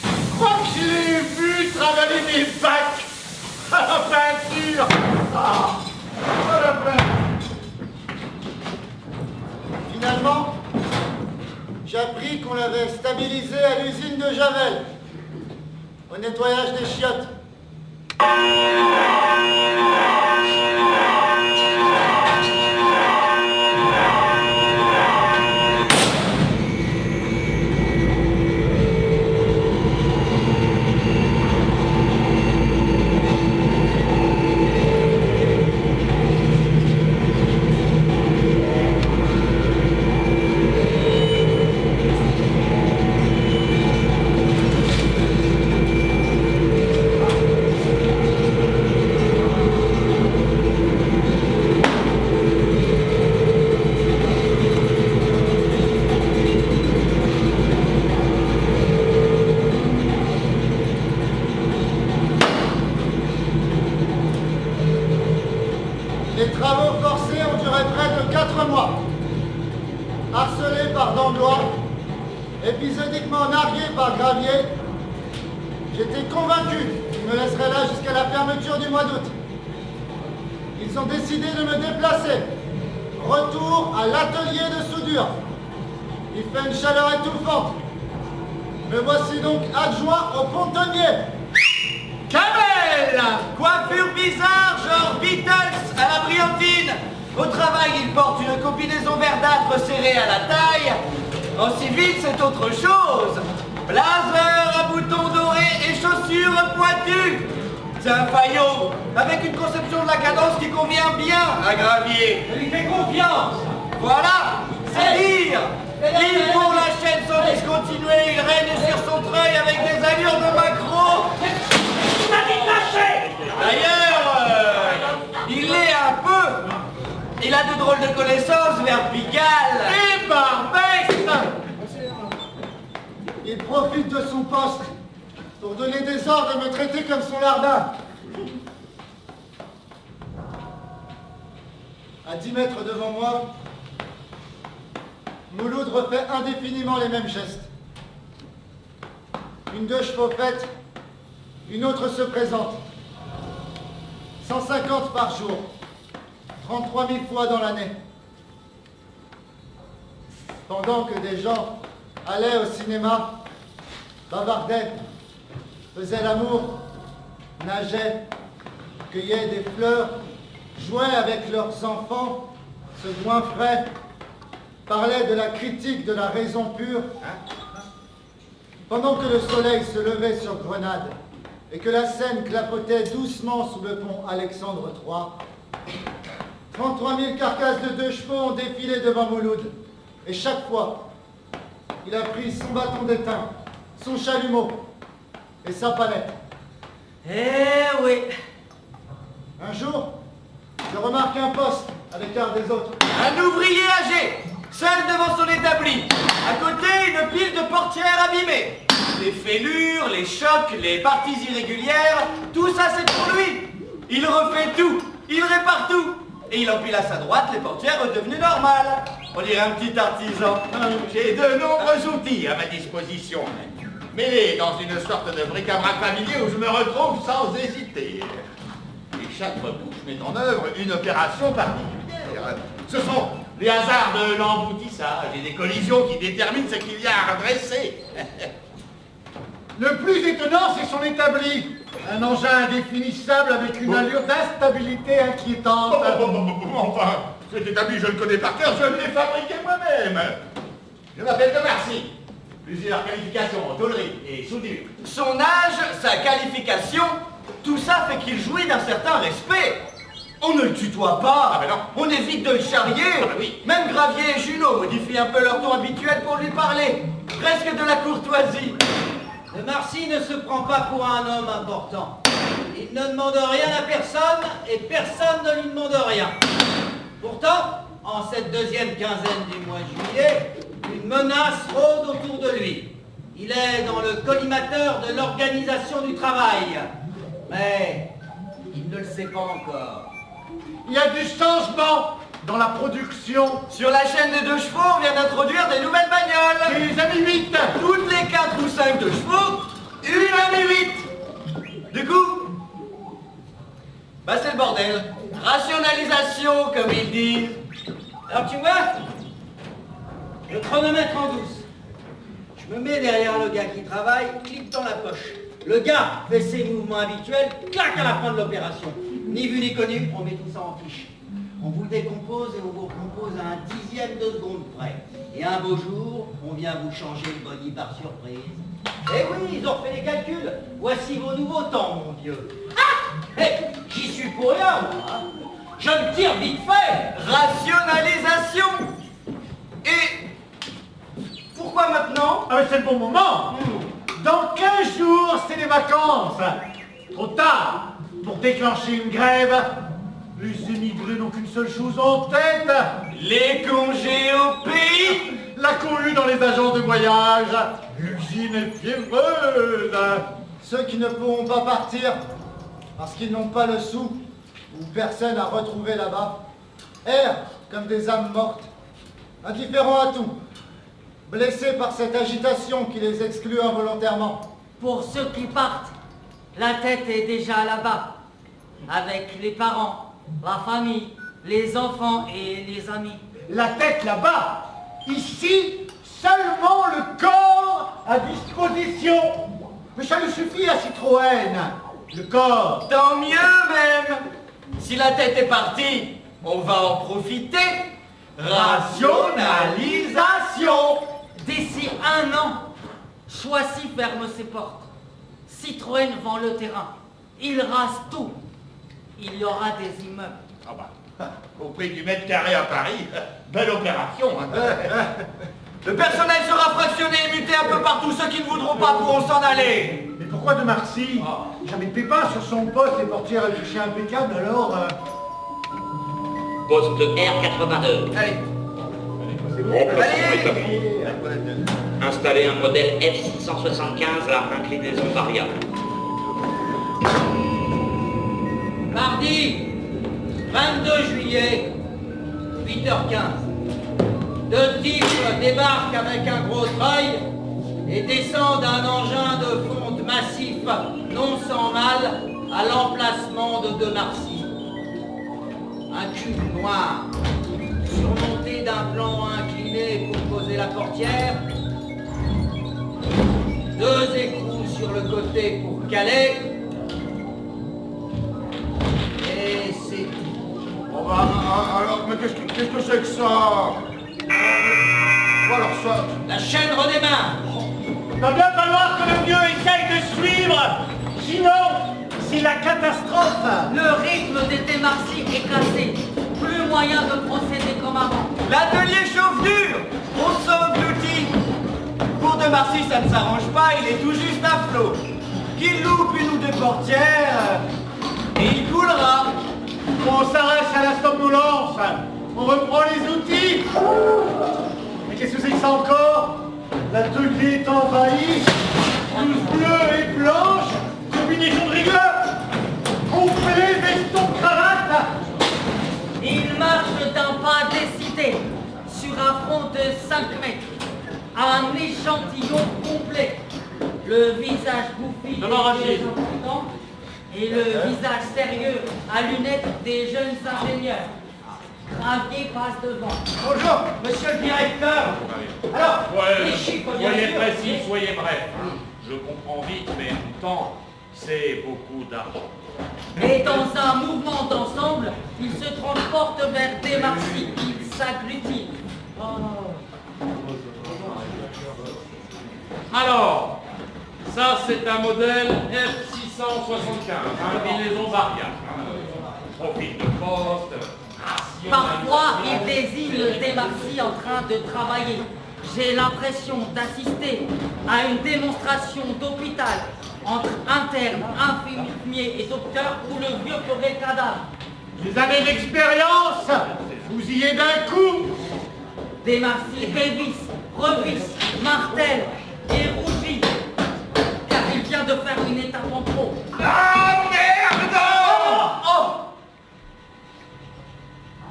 E: Je crois que je l'ai vu travailler des bacs à la peinture! Ah! À la peinture!
G: Finalement, j'ai appris qu'on l'avait stabilisé à l'usine de Javel, au nettoyage des chiottes. épisodiquement nargué par Gravier, j'étais convaincu qu'ils me laisseraient là jusqu'à la fermeture du mois d'août. Ils ont décidé de me déplacer. Retour à l'atelier de soudure. Il fait une chaleur étouffante. Me voici donc adjoint au pontonnier.
F: Camel! Coiffure bizarre, genre Beatles à la brillantine. Au travail, il porte une combinaison verdâtre serrée à la taille. En civil, c'est autre chose. Blazer à boutons dorés et chaussures pointues. C'est un faillot, avec une conception de la cadence qui convient bien à Gravier.
H: Je lui fais confiance.
F: Voilà, c'est dire. Il pour la chaîne sans discontinuer, il règne sur son treuil avec des allures de macro.
H: Tu m'as dit de lâcher.
F: D'ailleurs, il l'est un peu. Il a de drôles de connaissances verticales.
E: Et barbeste!
G: Il profite de son poste pour donner des ordres et me traiter comme son larbin. À 10 mètres devant moi, Mouloud refait indéfiniment les mêmes gestes. Une 2 chevaux faite, une autre se présente. 150 par jour, 33 000 fois dans l'année. Pendant que des gens allaient au cinéma, bavardaient, faisaient l'amour, nageaient, cueillaient des fleurs, jouaient avec leurs enfants, se goinfraient, parlaient de la critique de la raison pure, pendant que le soleil se levait sur Grenade et que la Seine clapotait doucement sous le pont Alexandre III, 33 000 carcasses de 2 chevaux ont défilé devant Mouloud, et chaque fois, il a pris son bâton d'étain, son chalumeau et sa palette.
L: Eh oui.
G: Un jour, je remarque un poste à l'écart des autres.
F: Un ouvrier âgé, seul devant son établi. À côté, une pile de portières abîmées. Les fêlures, les chocs, les parties irrégulières, tout ça c'est pour lui. Il refait tout, il répare tout. Et il empile à sa droite les portières redevenues normales. On dirait un petit artisan.
I: J'ai de nombreux outils à ma disposition, mêlés dans une sorte de bric-à-brac familier où je me retrouve sans hésiter. Et chaque rebouche met en œuvre une opération particulière. Ce sont les hasards de l'emboutissage et des collisions qui déterminent ce qu'il y a à redresser.
E: Le plus étonnant, c'est son établi. Un engin indéfinissable avec une allure d'instabilité inquiétante.
I: Enfin, cet établi, je le connais par cœur, je l'ai fabriqué moi-même. Je m'appelle de Marcy. Plusieurs qualifications en tôlerie et soudure.
F: Son âge, sa qualification, tout ça fait qu'il jouit d'un certain respect. On ne le tutoie pas,
I: Ah ben non.
F: On évite de le charrier.
I: Ah ben oui.
F: Même Gravier et Junot modifient un peu leur ton habituel pour lui parler. Presque de la courtoisie.
H: De Marcy ne se prend pas pour un homme important. Il ne demande rien à personne et personne ne lui demande rien. Pourtant, en cette deuxième quinzaine du mois de juillet, une menace rôde autour de lui. Il est dans le collimateur de l'organisation du travail. Mais il ne le sait pas encore.
E: Il y a du changement dans la production.
F: Sur la chaîne des 2 chevaux, on vient d'introduire des nouvelles bagnoles.
E: Les amis 8.
F: Toutes les 4 ou 5 2 chevaux, une année 8. Du coup, bah c'est le bordel. Rationalisation, comme ils disent.
H: Alors tu vois, le chronomètre en douce. Je me mets derrière le gars qui travaille, clique dans la poche. Le gars fait ses mouvements habituels, claque à la fin de l'opération. Ni vu ni connu, on met tout ça en fiche. On vous le décompose et on vous recompose à un dixième de seconde près. Et un beau jour, on vient vous changer le body par surprise. Eh oui, ils ont fait les calculs. Voici vos nouveaux temps, mon vieux. Ah, j'y suis pour rien, moi. Hein. Je me tire vite fait.
F: Rationalisation. Et pourquoi maintenant?
E: Ah mais c'est le bon moment. Dans 15 jours, c'est les vacances. Trop tard pour déclencher une grève. Les émigrés n'ont qu'une seule chose en tête.
F: Les congés au pays.
E: La cohue dans les agences de voyage. L'usine est fiévreuse.
G: Ceux qui ne pourront pas partir parce qu'ils n'ont pas le sou ou personne à retrouver là-bas errent comme des âmes mortes, indifférents à tout. blessés par cette agitation qui les exclut involontairement.
L: Pour ceux qui partent, la tête est déjà là-bas, avec les parents, la famille, les enfants et les amis.
E: La tête là-bas. Ici, seulement le corps à disposition. Mais ça nous suffit à Citroën. Le corps.
F: Tant mieux même. Si la tête est partie, on va en profiter. Rationalisation.
L: D'ici 1 an, Choisy ferme ses portes. Citroën vend le terrain. Il rase tout. Il y aura des immeubles.
I: Ah bah, au prix du mètre carré à Paris, belle opération. Hein.
F: Le personnel sera fractionné et muté un peu partout. Ceux qui ne voudront pas pourront s'en aller.
E: Mais pourquoi de Marcy? Jamais de pépin sur son poste, les portières affichées impeccables, alors...
M: Poste R82.
F: Allez.
M: Remplacement établi. Installer un modèle F675 à inclinaison variable.
H: Mardi 22 juillet, 8h15. 2 types débarquent avec un gros treuil et descendent d'un engin de fonte massif non sans mal à l'emplacement de Marcy. Un cube noir surmonté d'un plan incliné pour poser la portière, 2 écrous sur le côté pour caler, et c'est tout.
I: Oh bah, alors, mais qu'est-ce que c'est que ça? Alors ça...
H: La chaîne redémarre.
E: Il va bien falloir que le vieux essaye de suivre. Sinon, c'est la catastrophe.
L: Le rythme des Marcy est cassé. Plus moyen de procéder comme avant.
F: L'atelier chauffe dur. On sauve l'outil. Pour de Marcy, ça ne s'arrange pas. Il est tout juste à flot. Qu'il loupe une ou 2 portières, et il coulera.
E: On s'arrache à la somnolence. On reprend les outils. Mais qu'est-ce que c'est que ça encore? L'atelier est envahi. Blouse bleue et blanche. Combinaison de rigueur. Complet, veston, cravate.
L: Il marche d'un pas décidé sur un front de 5 mètres. Un échantillon complet. Le visage bouffi des habitants et le visage sérieux à lunettes des jeunes ingénieurs. Gravier passe devant.
E: Bonjour, monsieur le directeur. Alors, les chiffres, bien
N: soyez
E: sûr.
N: précis, soyez bref. Je comprends vite, mais en même temps, c'est beaucoup d'argent.
L: Et dans un mouvement d'ensemble, il se transporte vers des Marcy. Il s'agglutine.
N: Alors, ça c'est un modèle F675, inclinaison variable. Profil de poste, ration...
L: Parfois, il désigne des Marcy en train de travailler. J'ai l'impression d'assister à une démonstration d'hôpital entre internes, infirmiers et docteurs où le vieux ferait le cadavre.
E: Des années d'expérience, vous y êtes d'un coup.
L: Des Marcy révissent, revissent, martèlent et rougit, car il vient de faire une étape en trop.
I: Ah merde!
E: Oh!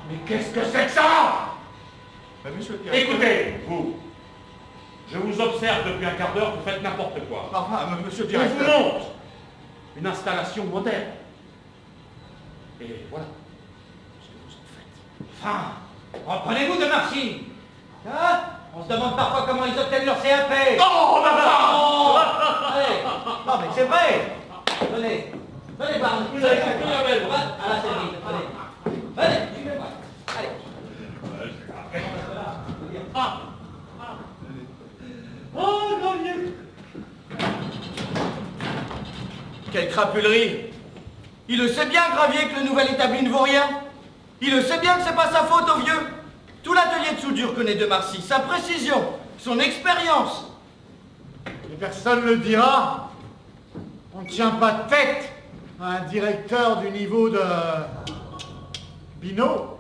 I: Mais qu'est-ce que c'est que ça? Monsieur le directeur.
N: Écoutez, vous, je vous observe depuis un quart d'heure, vous faites n'importe quoi.
I: Enfin, monsieur le
N: Je vous
I: directeur.
N: montre une installation moderne. Et voilà ce que vous en faites.
H: Enfin, reprenez-vous de Marcy. Hein? On se demande parfois comment ils obtiennent leur CAP.
I: Oh,
H: Oh allez. Non mais c'est vrai. Venez. Venez par nous.
N: Vous avez compris la belle.
H: À la service. Venez. Venez. Suivez-moi. Allez.
E: Oh, Gravier.
F: Quelle crapulerie. Il le sait bien, Gravier, que le nouvel établi ne vaut rien. Il le sait bien que c'est pas sa faute au vieux. Tout l'atelier de soudure connaît de Marcy, sa précision, son expérience.
E: Et personne ne le dira. On ne tient pas tête à un directeur du niveau de... Binot.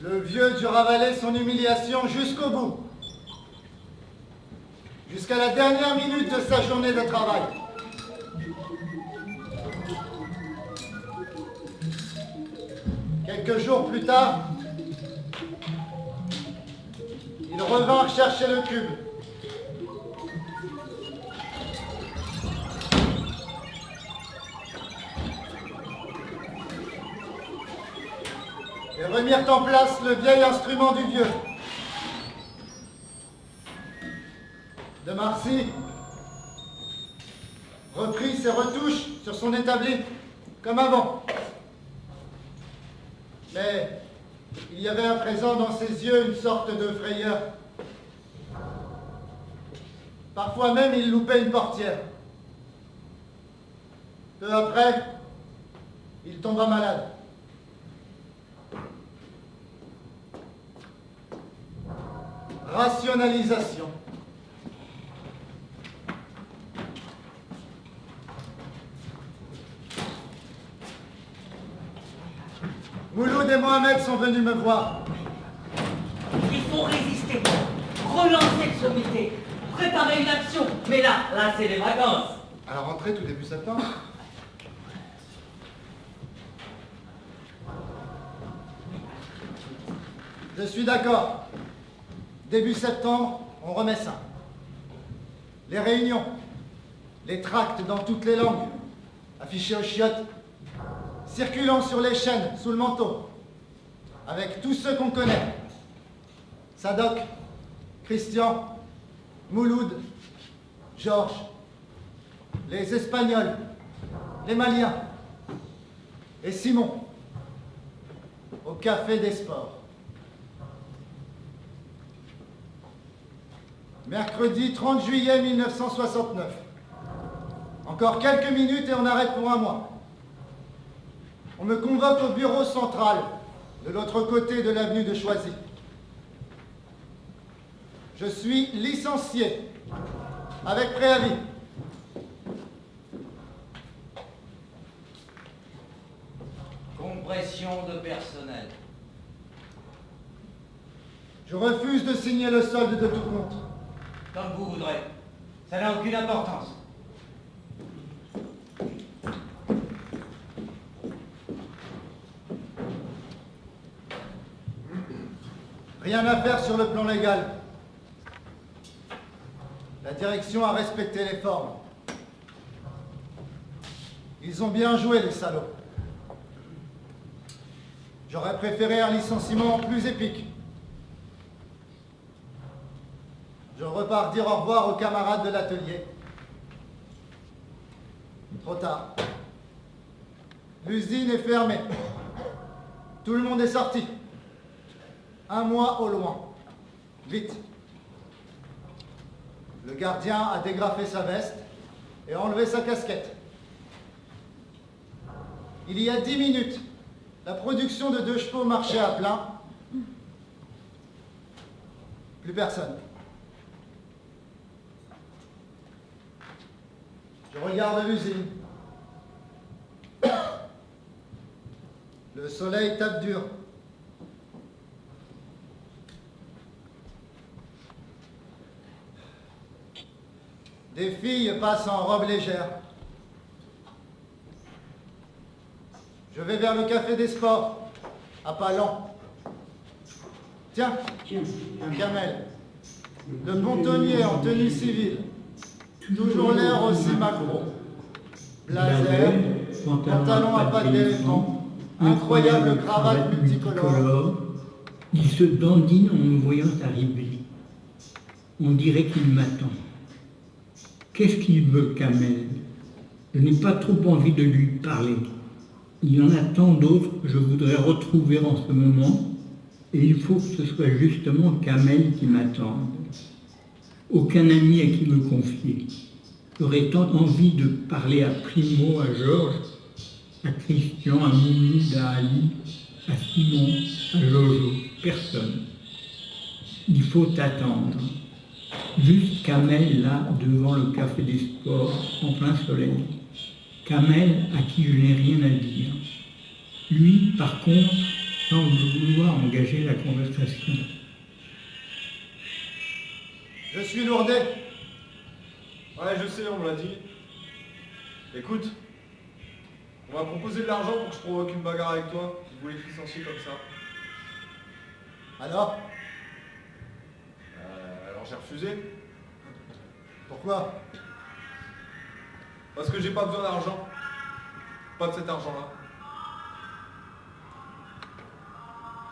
G: Le vieux dut ravaler son humiliation jusqu'au bout. Jusqu'à la dernière minute de sa journée de travail. Quelques jours plus tard, il Ils revinrent chercher le cube. Et remirent en place le vieil instrument du vieux. De Marcy reprit ses retouches sur son établi comme avant. Mais il y avait à présent dans ses yeux une sorte de frayeur. Parfois même il loupait une portière. Peu après, il tomba malade. Rationalisation. Mouloud et Mohamed sont venus me voir.
L: Il faut résister, relancer le sommité, préparer une action. Mais là, c'est les vacances.
G: À la rentrée tout début septembre. Je suis d'accord. Début septembre, on remet ça. Les réunions, les tracts dans toutes les langues, affichés aux chiottes, circulant sur les chaînes, sous le manteau, avec tous ceux qu'on connaît. Sadoc, Christian, Mouloud, Georges, les Espagnols, les Maliens et Simon, au Café des Sports. Mercredi 30 juillet 1969. Encore quelques minutes et on arrête pour un mois. On me convoque au bureau central, de l'autre côté de l'avenue de Choisy. Je suis licencié, avec préavis.
H: Compression de personnel.
G: Je refuse de signer le solde de tout compte.
H: Comme vous voudrez. Ça n'a aucune importance.
G: Rien à faire sur le plan légal. La direction a respecté les formes. Ils ont bien joué, les salauds. J'aurais préféré un licenciement plus épique. Je repars dire au revoir aux camarades de l'atelier. Trop tard. L'usine est fermée. Tout le monde est sorti. Un mois au loin. Vite. Le gardien a dégrafé sa veste et enlevé sa casquette. Il y a 10 minutes, la production de 2 chevaux marchait à plein. Plus personne. Je regarde l'usine. Le soleil tape dur. Des filles passent en robe légère. Je vais vers le Café des Sports, à pas lents. Tiens, Kamel, le pontonnier en tenue civile, toujours l'air aussi macro. Blazer, pantalon à pattes d'éléphant, incroyable cravate multicolore.
C: Il se dandine en me voyant arriver. On dirait qu'il m'attend. Qu'est-ce qu'il veut, Kamel? Je n'ai pas trop envie de lui parler. Il y en a tant d'autres que je voudrais retrouver en ce moment, et il faut que ce soit justement Kamel qui m'attende. Aucun ami à qui me confier. J'aurais tant envie de parler à Primo, à Georges, à Christian, à Mouloud, à Ali, à Simon, à Jojo. Personne. Il faut attendre. Juste Kamel là, devant le Café des Sports, en plein soleil. Kamel à qui je n'ai rien à dire. Lui, par contre, semble vouloir engager la conversation.
G: Je suis lourdé.
J: Ouais, je sais, on me l'a dit. Écoute, on m'a proposé de l'argent pour que je provoque une bagarre avec toi. Je voulais te licencier comme ça.
G: Alors?
J: j'ai refusé.
G: Pourquoi?
J: Parce que j'ai pas besoin d'argent. Pas de cet argent-là.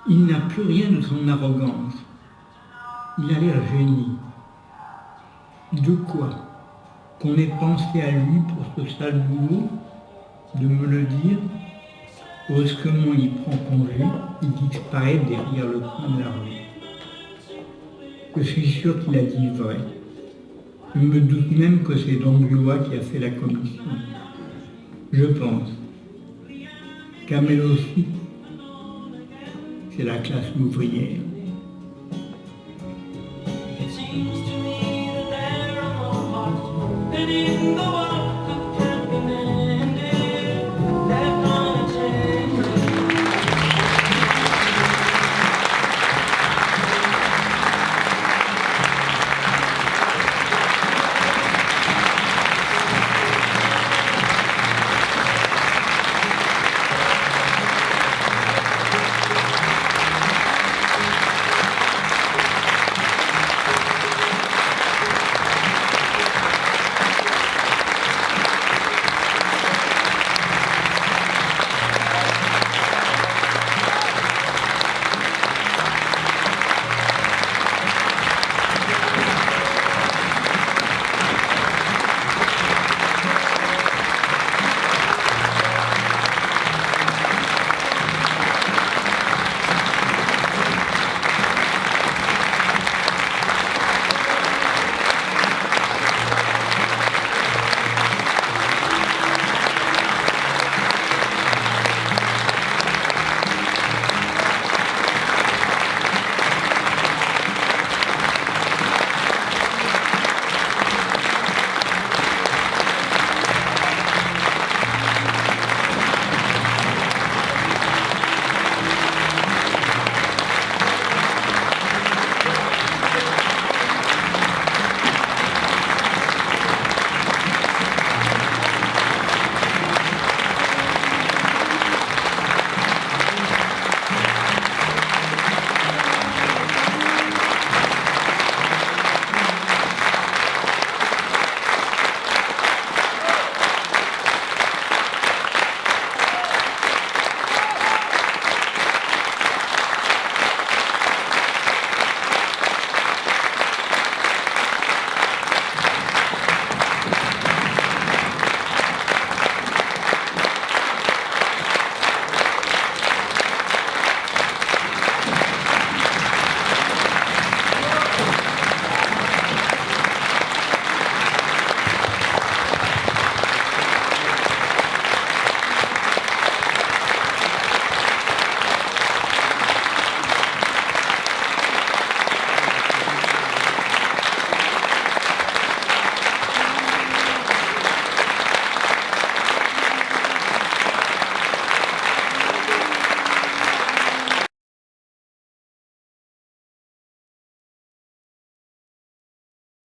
C: Il n'a plus rien de son arrogance. Il a l'air gêné. De quoi? Qu'on ait pensé à lui pour ce sale boulot? De me le dire? Brusquement, il prend congé, il disparaît derrière le coin de la rue. Je suis sûr qu'il a dit vrai. Je me doute même que c'est Don Juan qui a fait la commission. Je pense. Kamel aussi, c'est la classe ouvrière.